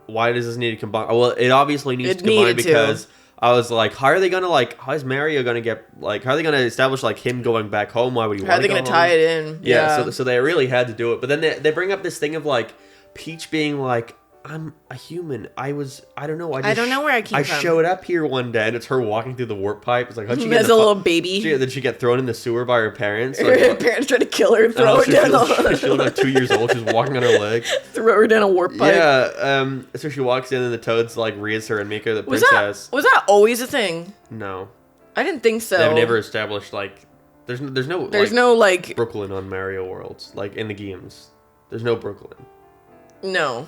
why does this need to combine? Well, it obviously needs to combine because I was like, how is Mario gonna get like, how are they gonna establish like him going back home? Why would he? How are they gonna tie it in? Yeah. So they really had to do it, but then they bring up this thing of like Peach being like, I'm a human. I don't know. I don't know where I came from. I showed up here one day, and it's her walking through the warp pipe. It's like, how'd she get as a little baby? Did she get thrown in the sewer by her parents? Her parents tried to kill her and throw her down. She looked like 2 years old. She's walking on her leg. Throw her down a warp pipe. Yeah. So she walks in, and the Toads like raise her and make her the princess. Was that always a thing? No. I didn't think so. They've never established like there's no Brooklyn on Mario Worlds like in the games. There's no Brooklyn. No.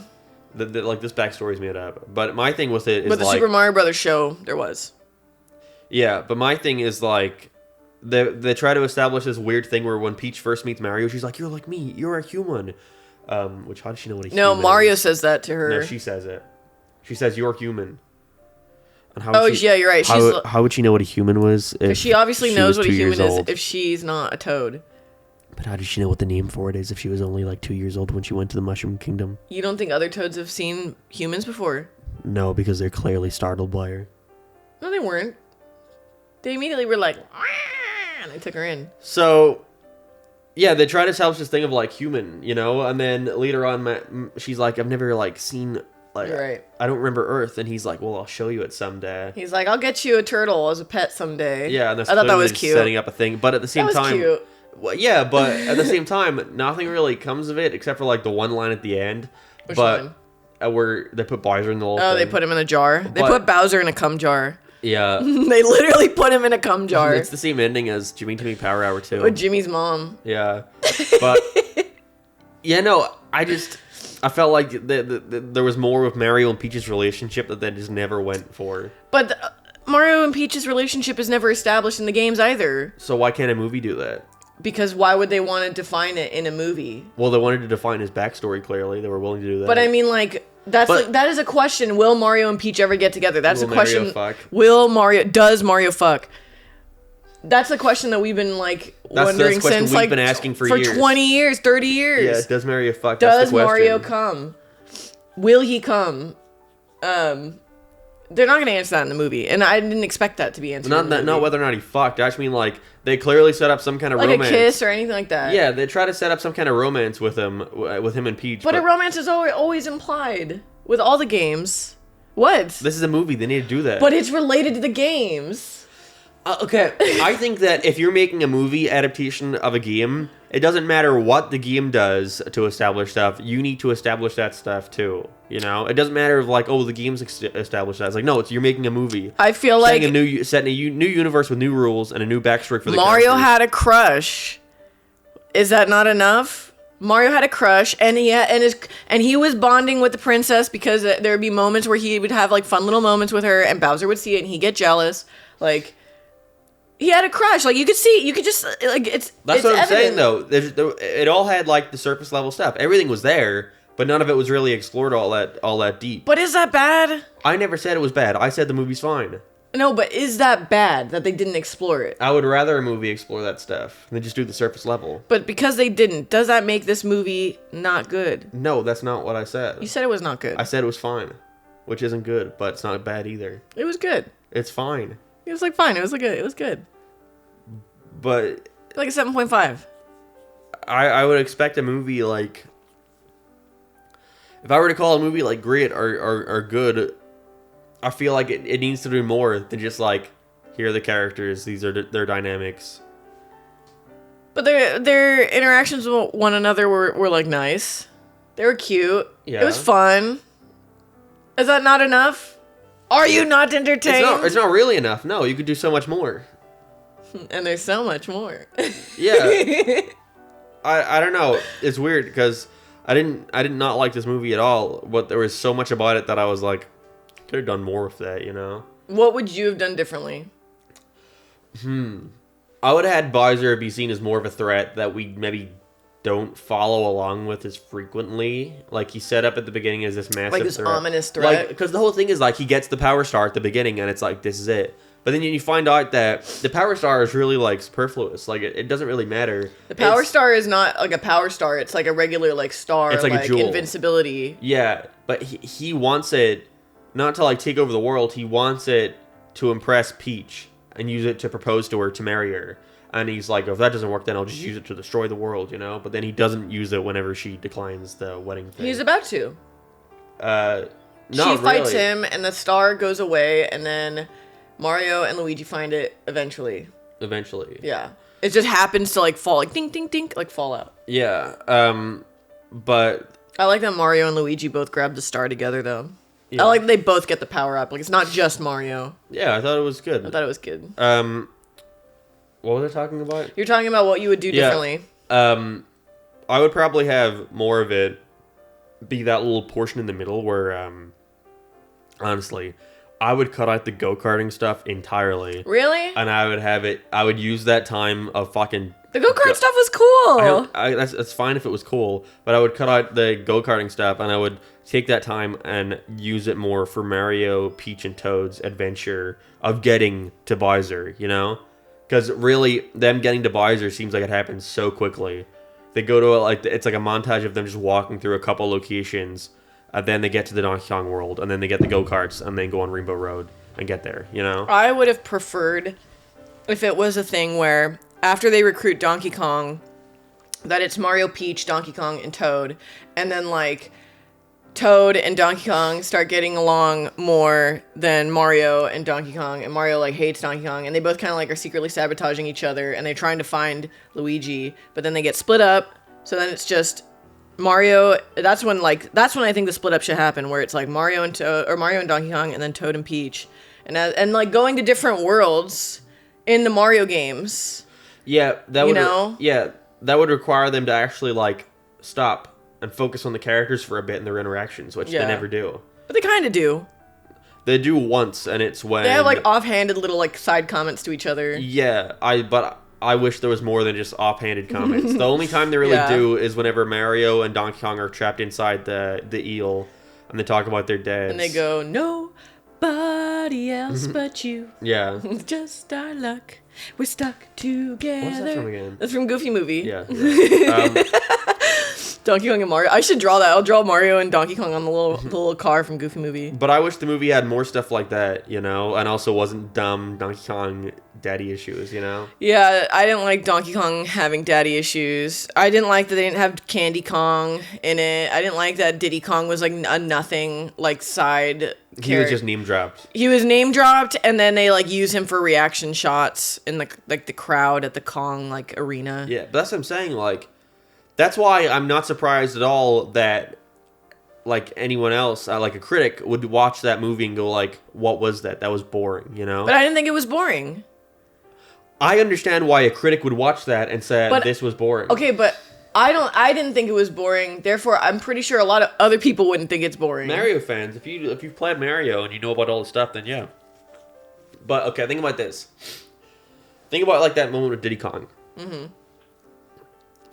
Like this backstory is made up, but my thing with it is but the Super Mario Brothers show there was. Yeah, but my thing is like they try to establish this weird thing where when Peach first meets Mario, she's like, "You're like me, you're a human." Which how does she know what a human? No, Mario says that to her. No, she says it. She says you're human. And yeah, you're right. How would she know what a human was? If she obviously knows what a human is if she's not a toad. But how did she know what the name for it is if she was only like 2 years old when she went to the Mushroom Kingdom? You don't think other toads have seen humans before? No, because they're clearly startled by her. No, they weren't. They immediately were like, "Wah!" and they took her in. So, yeah, they try to establish this thing of like human, you know, and then later on, she's like, I've never like seen, like, right. I don't remember Earth, and he's like, well, I'll show you it someday. He's like, I'll get you a turtle as a pet someday. Yeah, and I thought that was cute. Setting up a thing, but at the same time, cute. Well, yeah, but at the same time, nothing really comes of it except for like the one line at the end. Which line? Where they put Bowser in the little thing. They put him in a jar. They put Bowser in a cum jar. Yeah. They literally put him in a cum jar. It's the same ending as Jimmy Timmy Power Hour 2. With Jimmy's mom. Yeah. But, yeah, no, I felt like there was more with Mario and Peach's relationship that they just never went for. But Mario and Peach's relationship is never established in the games either. So why can't a movie do that? Because why would they want to define it in a movie? Well, they wanted to define his backstory clearly. They were willing to do that. But I mean, like, that is a question. Will Mario and Peach ever get together? That's a question. Does Mario fuck? That's a question that we've been, like, wondering since, like, been asking for years. 20 years, 30 years. Yeah, does Mario fuck? Does Mario come? Will he come? They're not going to answer that in the movie, and I didn't expect that to be answered. Not whether or not he fucked. I just mean, like, they clearly set up some kind of romance. Like a kiss or anything like that. Yeah, they try to set up some kind of romance with him and Peach. But a romance is always implied with all the games. What? This is a movie. They need to do that. But it's related to the games. Okay, I think that if you're making a movie adaptation of a game, it doesn't matter what the game does to establish stuff. You need to establish that stuff too. You know, it doesn't matter if, like, oh, the game's established that. It's like, no, you're making a movie. I feel like setting a new universe with new rules and a new backstory for the Mario characters. had a crush. Is that not enough? Mario had a crush, and he was bonding with the princess because there would be moments where he would have, like, fun little moments with her, and Bowser would see it and he'd get jealous. Like, he had a crush. Like, you could just, like, it's That's what I'm evident. saying, though. It all had, like, the surface level stuff. Everything was there, but none of it was really explored all that deep. But is that bad? I never said it was bad. I said the movie's fine. No, but is that bad that they didn't explore it? I would rather a movie explore that stuff than just do the surface level. But because they didn't, does that make this movie not good? No, that's not what I said. You said it was not good. I said it was fine, which isn't good, but it's not bad either. It was good. It's fine. It was, like, fine. It was good. But Like a 7.5. I would expect a movie like, if I were to call a movie like great or good, I feel like it needs to do more than just, like, here are the characters, these are their dynamics. But their interactions with one another were like, nice. They were cute. Yeah. It was fun. Is that not enough? Are you not entertained? It's not really enough. No, you could do so much more. And there's so much more. Yeah. I don't know. It's weird because I did not like this movie at all. But there was so much about it that I was like, could have done more with that, you know? What would you have done differently? I would have had Bowser be seen as more of a threat that we maybe don't follow along with as frequently. Like, he's set up at the beginning as this massive Like this threat. ominous threat? Like, because the whole thing is, like, he gets the Power Star at the beginning, and it's like, this is it. But then you find out that the Power Star is really, like, superfluous. Like, it doesn't really matter. The Power Star is not like a Power Star. It's like a regular, like, star. It's like a jewel. Invincibility. Yeah, but he wants it not to, like, take over the world. He wants it to impress Peach and use it to propose to her, to marry her. And he's like, if that doesn't work, then I'll just use it to destroy the world, you know? But then he doesn't use it whenever she declines the wedding thing. He's about to. She fights him, and the star goes away, and then Mario and Luigi find it eventually. Eventually. Yeah. It just happens to, like, fall, like, ding, ding, ding, like, fall out. Yeah, but... I like that Mario and Luigi both grab the star together, though. Yeah. I like that they both get the power up. Like, it's not just Mario. Yeah, I thought it was good. I thought it was good. What was I talking about? You're talking about what you would do differently. I would probably have more of it be that little portion in the middle where, honestly, I would cut out the go-karting stuff entirely. Really? And I would use that time of fucking... The go-kart stuff was cool! That's fine if it was cool, but I would cut out the go-karting stuff, and I would take that time and use it more for Mario, Peach, and Toad's adventure of getting to Bowser, you know? Because really, them getting to Bowser seems like it happens so quickly. They go to, it's like a montage of them just walking through a couple locations, and then they get to the Donkey Kong world, and then they get the go-karts, and then go on Rainbow Road and get there, you know? I would have preferred if it was a thing where, after they recruit Donkey Kong, that it's Mario, Peach, Donkey Kong, and Toad, and then, like, Toad and Donkey Kong start getting along more than Mario and Donkey Kong, and Mario, like, hates Donkey Kong, and they both kind of, like, are secretly sabotaging each other, and they're trying to find Luigi, but then they get split up, so then it's just Mario. That's when I think the split up should happen, where it's like Mario and Toad, or Mario and Donkey Kong, and then Toad and Peach, and like going to different worlds in the Mario games. Yeah, that would. You know? Yeah, that would require them to actually like stop and focus on the characters for a bit and their interactions, which they never do. But they kind of do. They do once, and it's when They have like offhanded little like side comments to each other. Yeah, but I wish there was more than just offhanded comments. The only time they really do is whenever Mario and Donkey Kong are trapped inside the eel, and they talk about their dads. And they go, nobody else but you. Yeah. It's just our luck. We're stuck together. What's that from again? That's from Goofy Movie. Yeah. Donkey Kong and Mario. I should draw that. I'll draw Mario and Donkey Kong on the little car from Goofy Movie. But I wish the movie had more stuff like that, you know, and also wasn't dumb Donkey Kong daddy issues, you know? Yeah, I didn't like Donkey Kong having daddy issues. I didn't like that they didn't have Candy Kong in it. I didn't like that Diddy Kong was like a nothing, like side character. He was just name dropped. He was name dropped, and then they like use him for reaction shots in the crowd at the Kong like arena. Yeah, but that's what I'm saying, like, that's why I'm not surprised at all that, like, anyone else, like a critic, would watch that movie and go, like, what was that? That was boring, you know? But I didn't think it was boring. I understand why a critic would watch that and say, this was boring. Okay, but I didn't think it was boring, therefore I'm pretty sure a lot of other people wouldn't think it's boring. Mario fans, if you've played Mario and you know about all the stuff, then yeah. But, okay, think about this. Think about, like, that moment with Diddy Kong. Mm-hmm.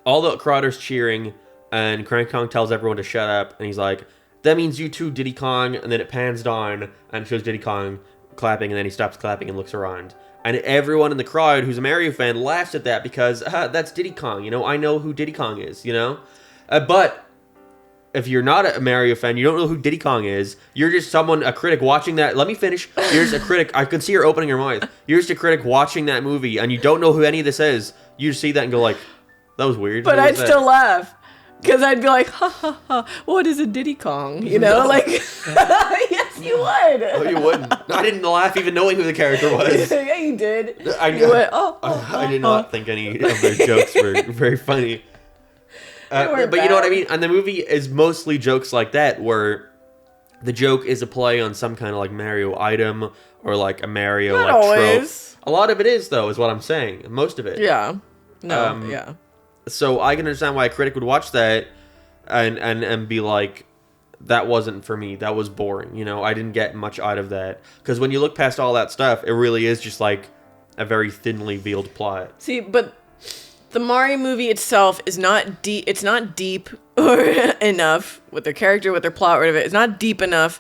All the crowders cheering, and Cranky Kong tells everyone to shut up, and he's like, that means you too, Diddy Kong, and then it pans down, and shows Diddy Kong clapping, and then he stops clapping and looks around. And everyone in the crowd who's a Mario fan laughs at that because, that's Diddy Kong, you know, I know who Diddy Kong is, you know? But if you're not a Mario fan, you don't know who Diddy Kong is, you're just a critic watching that, let me finish, you're just a critic, I can see her opening her mouth, you're just a critic watching that movie, and you don't know who any of this is, you just see that and go like, that was weird. But I'd still laugh. Because I'd be like, ha ha ha, what is a Diddy Kong? You know, No. like, yes, you would. Oh, you wouldn't. I didn't laugh even knowing who the character was. Yeah, you did. You went, I did not think any of their jokes were very funny. But you know what I mean? And the movie is mostly jokes like that, where the joke is a play on some kind of like Mario item or like a Mario Not like always. trope. A lot of it is, though, is what I'm saying. Most of it. Yeah. No, yeah. So I can understand why a critic would watch that and be like, that wasn't for me. That was boring. You know, I didn't get much out of that. Because when you look past all that stuff, it really is just like a very thinly veiled plot. See, but the Mario movie itself is not deep. It's not deep or enough with their character, with their plot, whatever. It's not deep enough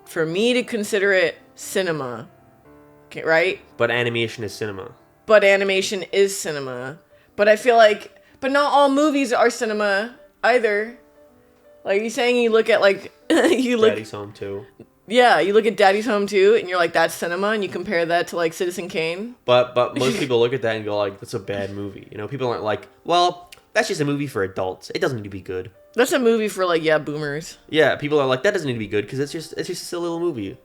for me to consider it cinema. Okay, right? But animation is cinema. But animation is cinema. But I feel like, but not all movies are cinema either. Like, you saying you look at, like, Daddy's Home 2. Yeah, you look at Daddy's Home 2, and you're like, that's cinema, and you compare that to, like, Citizen Kane. But most people look at that and go, like, that's a bad movie. You know, people aren't like, well, that's just a movie for adults. It doesn't need to be good. That's a movie for, like, boomers. Yeah, people are like, that doesn't need to be good, because it's just a silly little movie.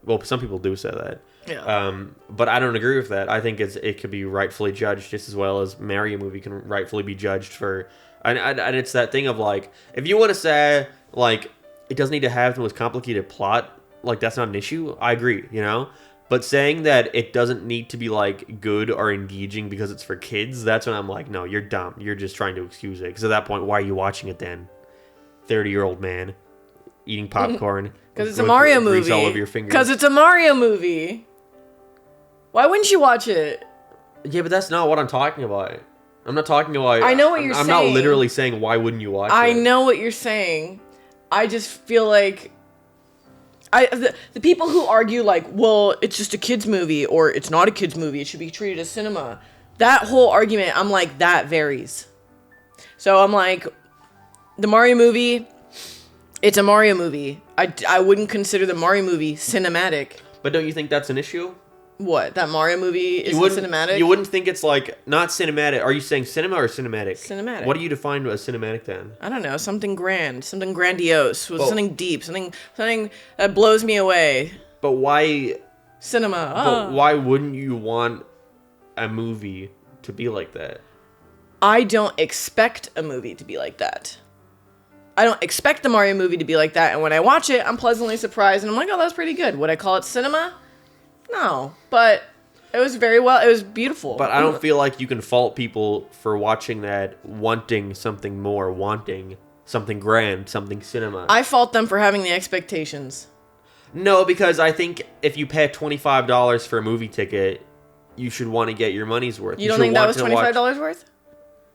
Well, some people do say that. Yeah. But I don't agree with that. I think it could be rightfully judged just as well as Mario movie can rightfully be judged for. And it's that thing of like, if you want to say like it doesn't need to have the most complicated plot, like that's not an issue. I agree, you know. But saying that it doesn't need to be like good or engaging because it's for kids, that's when I'm like, no, you're dumb. You're just trying to excuse it. Because at that point, why are you watching it then? 30-year-old man eating popcorn. Because it's a Mario movie. All over your fingers. Because it's a Mario movie. Why wouldn't you watch it? Yeah, but that's not what I'm talking about. I'm not talking about... I know what you're saying. saying. I'm not literally saying, why wouldn't you watch it? I know what you're saying. I just feel like... The people who argue like, well, it's just a kid's movie, or it's not a kid's movie, it should be treated as cinema. That whole argument, I'm like, that varies. So I'm like, the Mario movie, it's a Mario movie. I wouldn't consider the Mario movie cinematic. But don't you think that's an issue? What? That Mario movie isn't cinematic? You wouldn't think it's like, not cinematic. Are you saying cinema or cinematic? Cinematic. What do you define as cinematic then? I don't know. Something grand. Something grandiose. Something deep. Something that blows me away. But why... Cinema. But why wouldn't you want a movie to be like that? I don't expect a movie to be like that. I don't expect the Mario movie to be like that. And when I watch it, I'm pleasantly surprised. And I'm like, oh, that's pretty good. Would I call it cinema? No, but it was very well. It was beautiful. But I don't feel like you can fault people for watching that, wanting something more, wanting something grand, something cinema. I fault them for having the expectations. No, because I think if you pay $25 for a movie ticket, you should want to get your money's worth. You don't think that was $25 worth?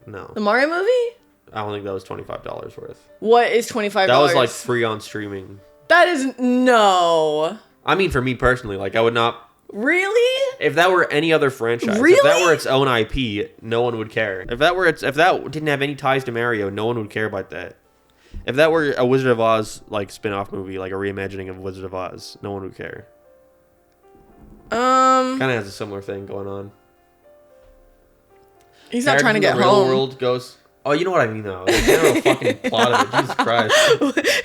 No. The Mario movie? I don't think that was $25 worth. What is $25? That was like free on streaming. That is no. I mean, for me personally, like I would not. Really? If that were any other franchise, Really? if that were its own IP, no one would care. If that didn't have any ties to Mario, no one would care about that. If that were a Wizard of Oz like spin-off movie, like a reimagining of Wizard of Oz, no one would care. Kind of has a similar thing going on. He's not trying to get the real home. World goes. Oh, you know what I mean, though. Like, the fucking plot of it. Jesus Christ.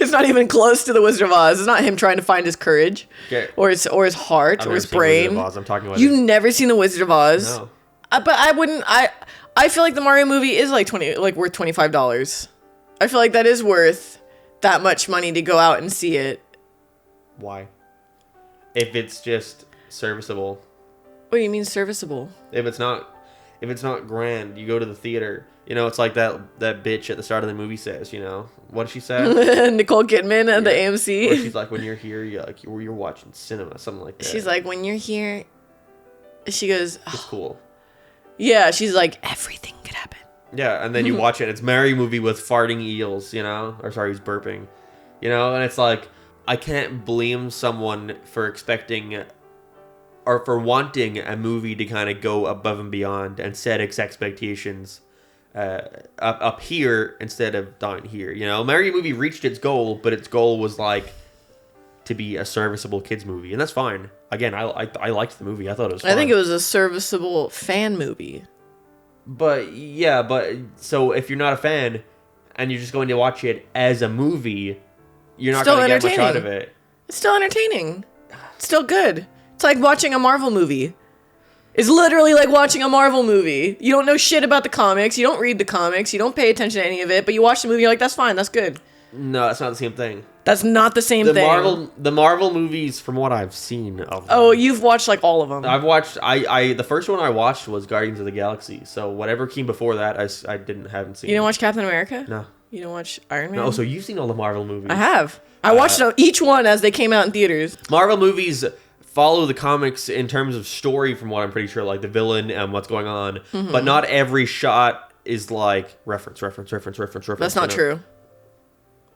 It's not even close to the Wizard of Oz. It's not him trying to find his courage, Okay. or his heart, I've or never his seen brain. Wizard of Oz. I'm talking about. You've never seen the Wizard of Oz? No. But I wouldn't. I feel like the Mario movie is worth $25. I feel like that is worth that much money to go out and see it. Why? If it's just serviceable. What do you mean serviceable? If it's not grand, you go to the theater. You know, it's like that bitch at the start of the movie says. You know, what did she say? Nicole Kidman at the Where AMC. she's like, when you're here, you're watching cinema, something like that. She's like, when you're here, she goes, it's cool. Yeah, she's like, everything could happen. Yeah, and then you watch it. It's Mario movie with farting eels. You know, or sorry, he's burping. You know, and it's like, I can't blame someone for expecting or for wanting a movie to kind of go above and beyond and set its expectations up here instead of down here. You know, Mario movie reached its goal, but its goal was like to be a serviceable kids movie, and that's fine. Again, I liked the movie. I thought it was fun. I think it was a serviceable fan movie. But yeah, so if you're not a fan and you're just going to watch it as a movie, you're not going to get much out of it. It's still entertaining. It's still good. It's like watching a Marvel movie. It's literally like watching a Marvel movie. You don't know shit about the comics. You don't read the comics. You don't pay attention to any of it. But you watch the movie, you're like, that's fine. That's good. No, that's not the same thing. That's not the same thing. The Marvel movies, from what I've seen of them. Oh, you've watched like all of them. I've watched. The first one I watched was Guardians of the Galaxy. So whatever came before that, I haven't seen. You didn't watch Captain America? No. You didn't watch Iron Man? No. So you've seen all the Marvel movies? I have. I watched each one as they came out in theaters. Marvel movies follow the comics in terms of story, from what I'm pretty sure, like the villain and what's going on. Mm-hmm. But not every shot is like reference. That's not true.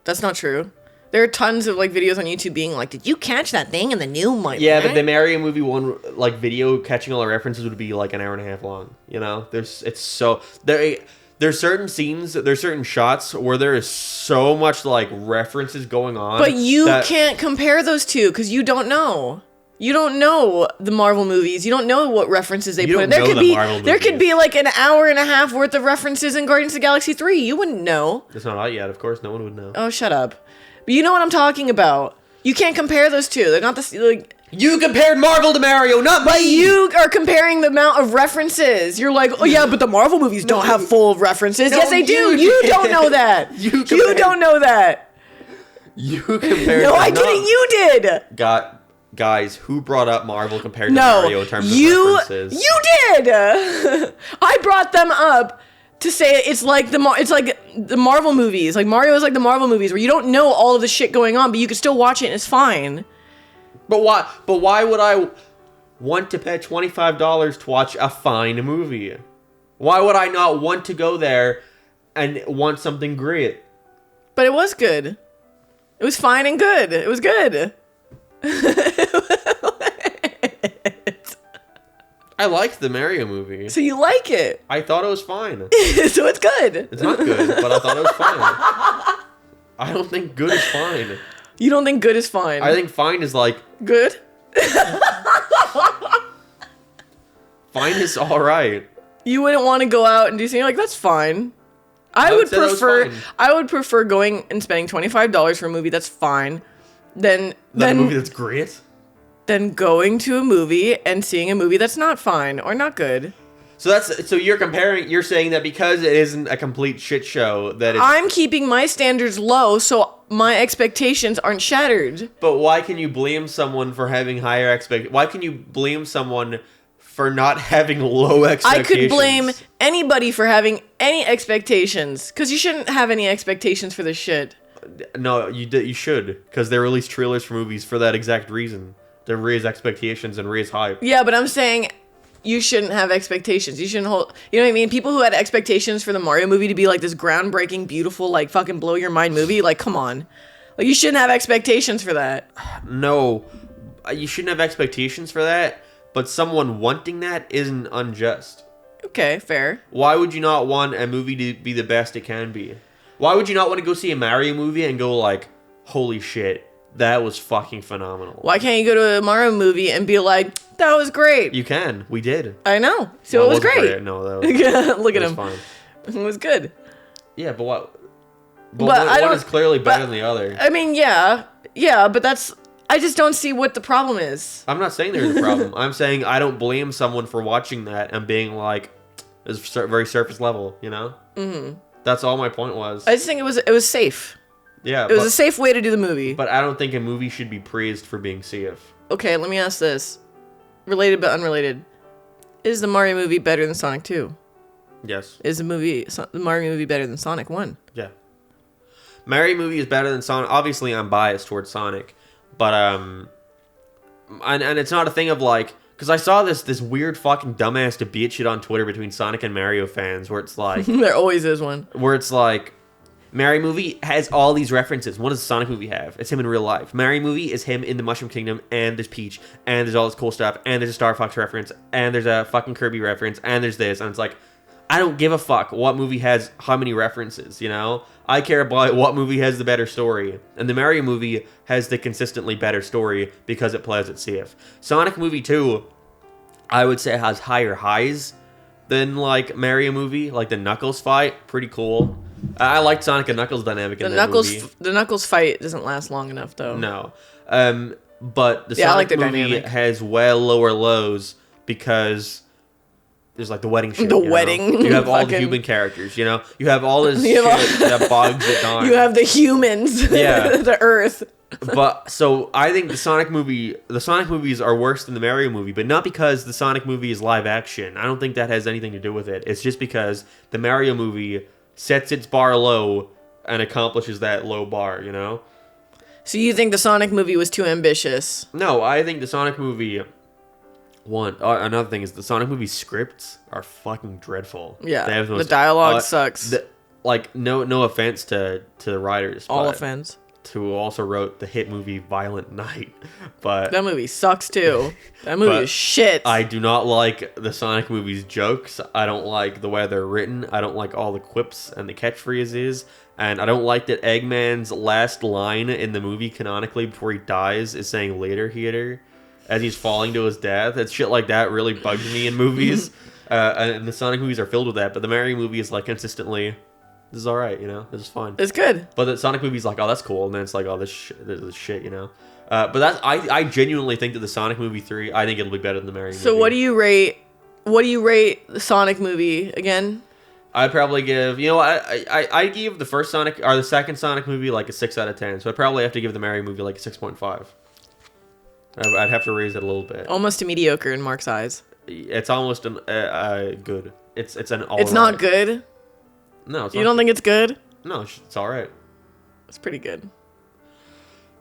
That's not true. There are tons of like videos on YouTube being like, "Did you catch that thing in the new movie?" Yeah, but the Mario movie one, like video catching all the references would be like an hour and a half long. You know, there's certain scenes, there's certain shots where there is so much like references going on. But you can't compare those two because you don't know. You don't know the Marvel movies. You don't know what references they put in. There could be like an hour and a half worth of references in Guardians of the Galaxy 3. You wouldn't know. It's not out yet, of course. No one would know. Oh, shut up. But you know what I'm talking about. You can't compare those two. They're not the like. You compared Marvel to Mario, not me. But you are comparing the amount of references. You're like, oh yeah, but the Marvel movies don't have full references. Yes, they do. You don't know that. You don't know that. You compared. No, I didn't. You did. Guys, who brought up Marvel compared to Mario in terms of references? You did. I brought them up to say it's like the Marvel movies. Like Mario is like the Marvel movies where you don't know all of the shit going on, but you can still watch it and it's fine. But why would I want to pay $25 to watch a fine movie? Why would I not want to go there and want something great? But it was good. It was fine and good. It was good. I liked the Mario movie. So you like it? I thought it was fine. So it's good. It's not good, but I thought it was fine. I don't think good is fine. You don't think good is fine? I think fine is like... Good? Fine is alright. You wouldn't want to go out and do something like, that's fine. I would prefer going and spending $25 for a movie that's fine than a movie that's great? Than going to a movie and seeing a movie that's not fine or not good. So you're saying that because it isn't a complete shit show that it's... I'm keeping my standards low so my expectations aren't shattered. But why can you blame someone for having higher expectations? Why can you blame someone for not having low expectations? I could blame anybody for having any expectations, because you shouldn't have any expectations for this shit. No, you should, because they release trailers for movies for that exact reason. To raise expectations and raise hype. Yeah, but I'm saying you shouldn't have expectations. You shouldn't hold... You know what I mean? People who had expectations for the Mario movie to be like this groundbreaking, beautiful, like fucking blow your mind movie, like come on. Like you shouldn't have expectations for that. No, you shouldn't have expectations for that, but someone wanting that isn't unjust. Okay, fair. Why would you not want a movie to be the best it can be? Why would you not want to go see a Mario movie and go like, holy shit, that was fucking phenomenal? Why can't you go to a Mario movie and be like, that was great? You can. We did. I know. So it was great. No, that was... Look at him. Fine. It was good. Yeah, but what? But one is clearly better than the other. I mean, yeah, but that's... I just don't see what the problem is. I'm not saying there's a problem. I'm saying I don't blame someone for watching that and being like, it's very surface level, you know? Mm-hmm. That's all my point was. I just think it was safe. Yeah, it was a safe way to do the movie. But I don't think a movie should be praised for being safe. Okay, let me ask this. Related but unrelated. Is the Mario movie better than Sonic 2? Yes. Is the Mario movie better than Sonic 1? Yeah. Mario movie is better than Sonic. Obviously, I'm biased towards Sonic. But, and it's not a thing of like... Because I saw this weird fucking dumbass debate shit on Twitter between Sonic and Mario fans where it's like... There always is one. Where it's like... Mario movie has all these references. What does the Sonic movie have? It's him in real life. Mario movie is him in the Mushroom Kingdom, and there's Peach, and there's all this cool stuff, and there's a Star Fox reference, and there's a fucking Kirby reference, and there's this, and it's like, I don't give a fuck what movie has how many references, you know? I care about what movie has the better story, and the Mario movie has the consistently better story because it plays it safe. Sonic movie 2, I would say has higher highs than, like, Mario movie, like the Knuckles fight, pretty cool. I liked Sonic and Knuckles dynamic in that movie. The Knuckles fight doesn't last long enough, though. No. But the Sonic movie dynamic. has well lower lows because there's like the wedding shit. The wedding. You have all the human characters, you know? You have all this shit that bogs it down. You have the humans. Yeah. The Earth. But, so, I think the Sonic movies are worse than the Mario movie, but not because the Sonic movie is live action. I don't think that has anything to do with it. It's just because the Mario movie sets its bar low and accomplishes that low bar, you know? So you think the Sonic movie was too ambitious? No, I think the Sonic movie... another thing is the Sonic movie scripts are fucking dreadful. Yeah, the dialogue sucks. No offense to the writers. All offense. Who also wrote the hit movie Violent Night, but that movie sucks too. That movie is shit. I do not like the Sonic movie's jokes. I don't like the way they're written. I don't like all the quips and the catchphrases, and I don't like that Eggman's last line in the movie canonically before he dies is saying "later, hater," as he's falling to his death. It's shit like that really bugs me in movies, and the Sonic movies are filled with that. But the Mario movie is like consistently, this is all right, you know, this is fine. It's good. But the Sonic movie's like, oh, that's cool, and then it's like, oh, this is shit, you know. But that's I genuinely think that the Sonic movie 3, I think it'll be better than the Mario movie. So what do you rate? What do you rate the Sonic movie again? I'd probably give, you know, I give the first Sonic or the second Sonic movie like a 6 out of 10. So I'd probably have to give the Mario movie like a 6.5. I'd have to raise it a little bit. Almost a mediocre in Mark's eyes. It's almost an good. It's an all. It's not good. No, it's you don't think it's good? No, it's all right. It's pretty good.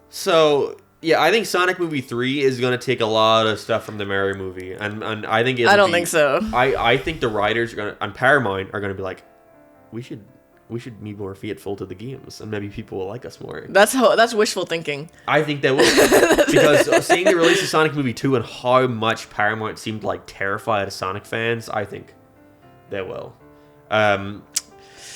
So yeah, I think Sonic Movie 3 is gonna take a lot of stuff from the Mario movie, and I think I don't think so. I think the writers are on Paramount are gonna be like, we should be more faithful to the games, and maybe people will like us more. That's wishful thinking. I think they will, because seeing the release of Sonic Movie 2 and how much Paramount seemed like terrified of Sonic fans, I think they will.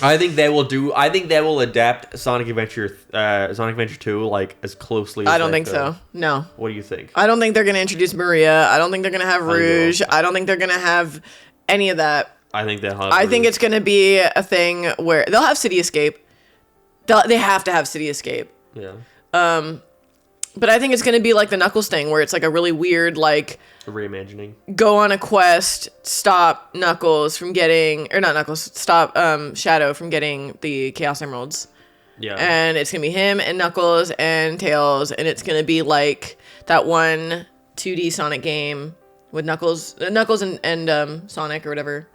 I think they will adapt Sonic Adventure 2 like as closely as I don't think so. No. What do you think? I don't think they're going to introduce Maria. I don't think they're going to have Rouge. I don't think they're going to have any of that. I think they'll have I think it's going to be a thing where they'll have City Escape. They have to have City Escape. Yeah. But I think it's going to be like the Knuckles thing, where it's like a really weird, like, reimagining. Go on a quest, stop Knuckles from getting, or not Knuckles, stop Shadow from getting the Chaos Emeralds. Yeah. And it's going to be him and Knuckles and Tails, and it's going to be like that one 2D Sonic game with Knuckles and Sonic or whatever.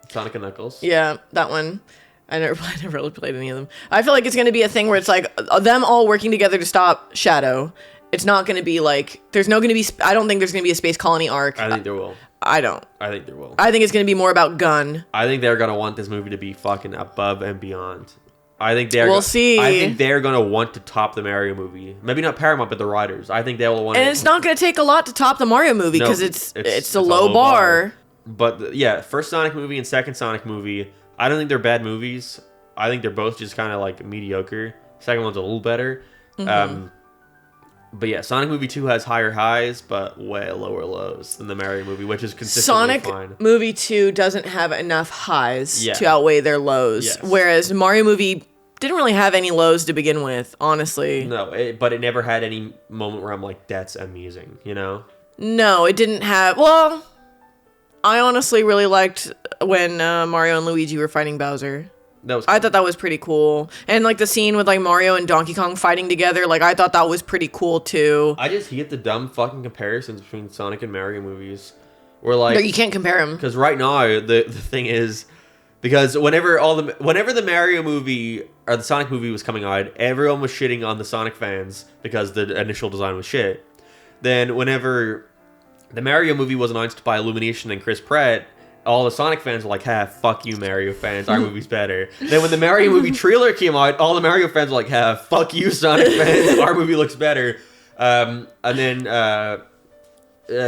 Sonic and Knuckles. Yeah, that one. I never really played any of them. I feel like it's going to be a thing where it's like them all working together to stop Shadow. It's not going to be like, there's no going to be, I don't think there's going to be a space colony arc. I think there will. I don't. I think there will. I think it's going to be more about Gun. I think they're going to want this movie to be fucking above and beyond. I think they're. We'll see. I think they're going to want to top the Mario movie. Maybe not Paramount, but the writers. I think they will want. And it's not going to take a lot to top the Mario movie because it's a low bar. But yeah, first Sonic movie and second Sonic movie, I don't think they're bad movies. I think they're both just kind of like mediocre. Second one's a little better. Mm-hmm. But yeah, Sonic movie 2 has higher highs, but way lower lows than the Mario movie, which is consistently fine. Sonic movie 2 doesn't have enough highs to outweigh their lows. Yes. Whereas Mario movie didn't really have any lows to begin with, honestly. No, but it never had any moment where I'm like, that's amusing, you know? No, it didn't have... Well, I honestly really liked when Mario and Luigi were fighting Bowser. That was cool. I thought that was pretty cool. And like the scene with like Mario and Donkey Kong fighting together, like I thought that was pretty cool too. I just hate the dumb fucking comparisons between Sonic and Mario movies. Where like... No, you can't compare them. Because right now, the thing is... Because whenever the Mario movie or the Sonic movie was coming out, everyone was shitting on the Sonic fans because the initial design was shit. Then whenever the Mario movie was announced by Illumination and Chris Pratt, all the Sonic fans were like, "Ha, fuck you, Mario fans. Our movie's better." Then when the Mario movie trailer came out, all the Mario fans were like, "Ha, fuck you, Sonic fans. Our movie looks better." And then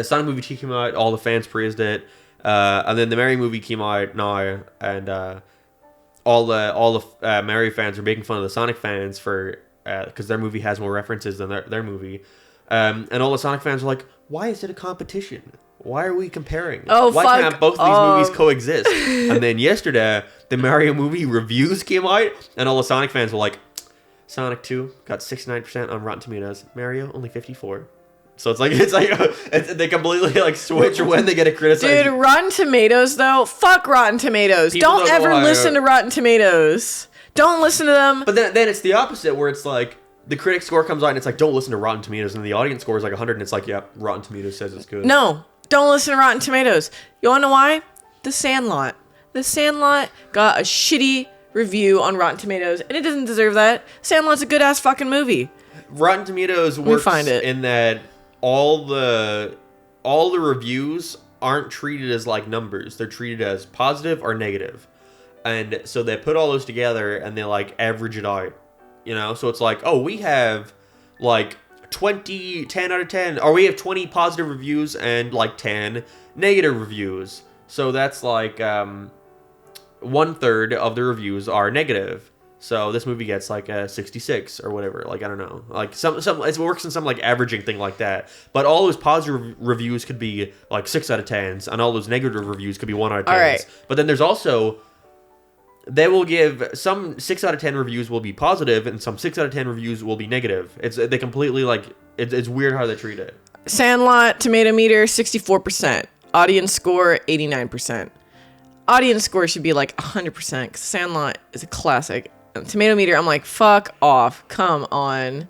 Sonic movie 2 came out, all the fans praised it. And then the Mario movie came out now, and all the Mario fans are making fun of the Sonic fans for because their movie has more references than their movie. And all the Sonic fans are like, "Why is it a competition? Why are we comparing? Why can't both of these movies coexist?" And then yesterday, the Mario movie reviews came out, and all the Sonic fans were like, "Sonic 2 got 69% on Rotten Tomatoes. Mario only 54%." So it's like they completely like switch when they get a criticized. Dude, Rotten Tomatoes though, fuck Rotten Tomatoes. Don't ever listen to Rotten Tomatoes. Don't listen to them. But then it's the opposite, where it's like the critic score comes out and it's like, don't listen to Rotten Tomatoes, and the audience score is like 100, and it's like, yeah, Rotten Tomatoes says it's good. No, don't listen to Rotten Tomatoes. You wanna know why? The Sandlot. The Sandlot got a shitty review on Rotten Tomatoes, and it doesn't deserve that. Sandlot's a good ass fucking movie. Rotten Tomatoes works in that all the reviews aren't treated as like numbers. They're treated as positive or negative. And so they put all those together and they like average it out. You know? So it's like, oh, we have like 10 out of 10, or we have 20 positive reviews and like 10 negative reviews. So that's like 1/3 of the reviews are negative. So this movie gets like a 66 or whatever. Like, I don't know. Like some it works in some like averaging thing like that. But all those positive reviews could be like 6 out of 10s, and all those negative reviews could be 1 out of 10s. All right. But then there's also, they will give some 6 out of 10 reviews will be positive, and some 6 out of 10 reviews will be negative. They completely like it's weird how they treat it. Sandlot tomato meter 64%. Audience score 89%. Audience score should be like 100% because Sandlot is a classic. Tomato meter, I'm like, fuck off. Come on.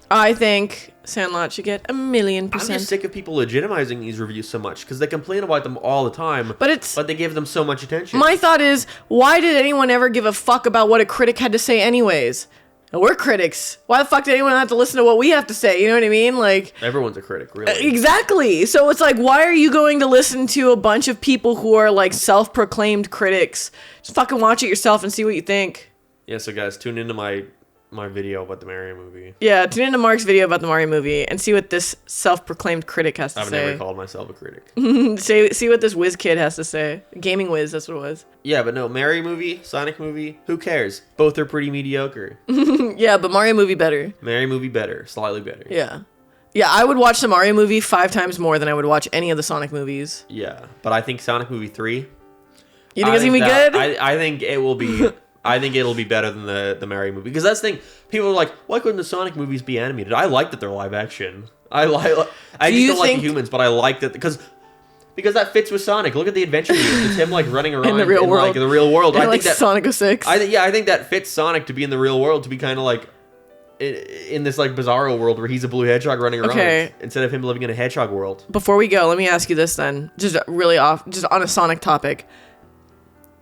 I think Sandlot should get 1,000,000%. I'm just sick of people legitimizing these reviews so much because they complain about them all the time, but they give them so much attention. My thought is, why did anyone ever give a fuck about what a critic had to say anyways? We're critics. Why the fuck did anyone have to listen to what we have to say? You know what I mean? Like, everyone's a critic, really. Exactly. So it's like, why are you going to listen to a bunch of people who are like self-proclaimed critics? Just fucking watch it yourself and see what you think. Yeah, so guys, tune into my video about the Mario movie. Yeah, tune into Mark's video about the Mario movie and see what this self-proclaimed critic has to say. I've never called myself a critic. See what this whiz kid has to say. Gaming whiz, that's what it was. Yeah, but no, Mario movie, Sonic movie, who cares? Both are pretty mediocre. Yeah, but Mario movie better. Mario movie better, slightly better. Yeah. Yeah, I would watch the Mario movie 5 times more than I would watch any of the Sonic movies. Yeah, but I think Sonic movie 3... You think it's going to be good? I think it will be... I think it'll be better than the Mario movie, because that's the thing. People are like, why couldn't the Sonic movies be animated? I like that they're live action. I just don't like the humans, but I like that because that fits with Sonic. Look at the adventure games. It's him like running around in the real world. Like, in the real world. I think that Sonic 06. I think that fits Sonic to be in the real world, to be kind of like in this like bizarro world where he's a blue hedgehog running around instead of him living in a hedgehog world. Before we go, let me ask you this then, just on a Sonic topic.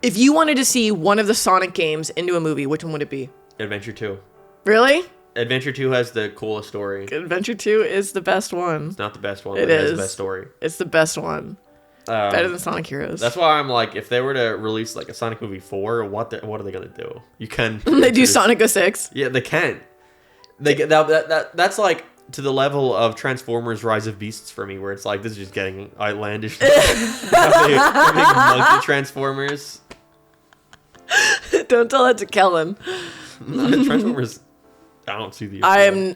If you wanted to see one of the Sonic games into a movie, which one would it be? Adventure 2. Really? Adventure 2 has the coolest story. Adventure 2 is the best one. It's not the best one, but it has the best story. It's the best one. Better than Sonic Heroes. That's why I'm like, if they were to release like a Sonic movie 4, what are they gonna do? You can. They do Sonic 06. Yeah, they can. That's like to the level of Transformers: Rise of Beasts for me, where it's like this is just getting outlandish. Big monkey Transformers. Don't tell that to Kellen. Transformers. I don't see the.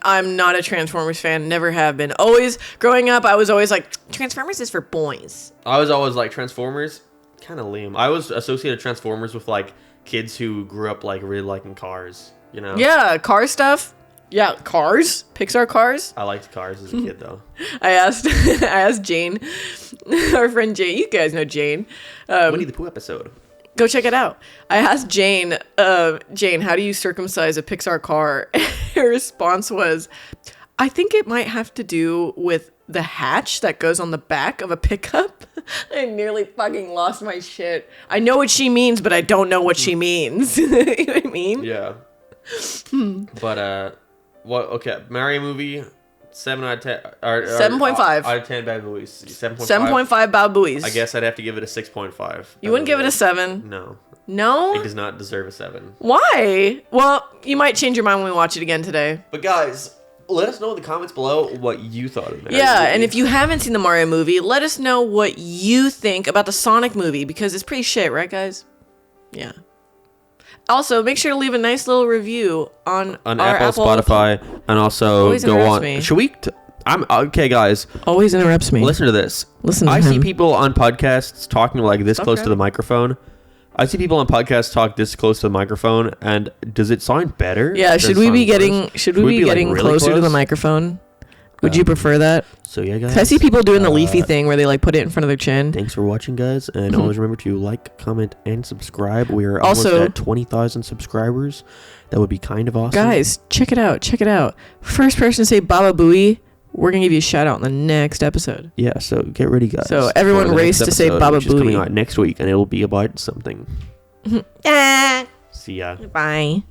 I'm not a Transformers fan. Never have been. Always growing up, I was always like, Transformers is for boys. I was always like, Transformers, kind of lame. I was associated Transformers with like kids who grew up like really liking cars. You know? Yeah, car stuff. Yeah, Cars, Pixar Cars. I liked Cars as a kid though. I asked Jane, our friend Jane. You guys know Jane. Winnie the Pooh episode. Go check it out. I asked Jane, Jane, how do you circumcise a Pixar car? Her response was, I think it might have to do with the hatch that goes on the back of a pickup. I nearly fucking lost my shit. I know what she means, but I don't know what she means. You know what I mean? Yeah. But, okay, Mario movie, 7 out of 10. 7.5. Out of 10 bad buoys. 7.5. 7.5 bad buoys. I guess I'd have to give it a 6.5. You wouldn't give it a 7? No. No? It does not deserve a 7. Why? Well, you might change your mind when we watch it again today. But guys, let us know in the comments below what you thought of Mario movie. And if you haven't seen the Mario movie, let us know what you think about the Sonic movie, because it's pretty shit, right, guys? Yeah. Also, make sure to leave a nice little review on our Apple, Spotify, and also always go on. Me. Should we? I'm okay, guys. Always interrupts me. Listen to this. Listen. I see people on podcasts talking like this close to the microphone. I see people on podcasts talk this close to the microphone, and does it sound better? Yeah. Should we be getting really closer to the microphone? Would you prefer that? So yeah, guys. I see people doing the leafy thing where they like put it in front of their chin. Thanks for watching, guys, and always remember to like, comment, and subscribe. We are almost at 20,000 subscribers. That would be kind of awesome. Guys, check it out. Check it out. First person to say Baba Booey, we're gonna give you a shout out in the next episode. Yeah, so get ready, guys. So everyone race to say Baba Booey. Coming out next week, and it'll be about something. See ya. Bye.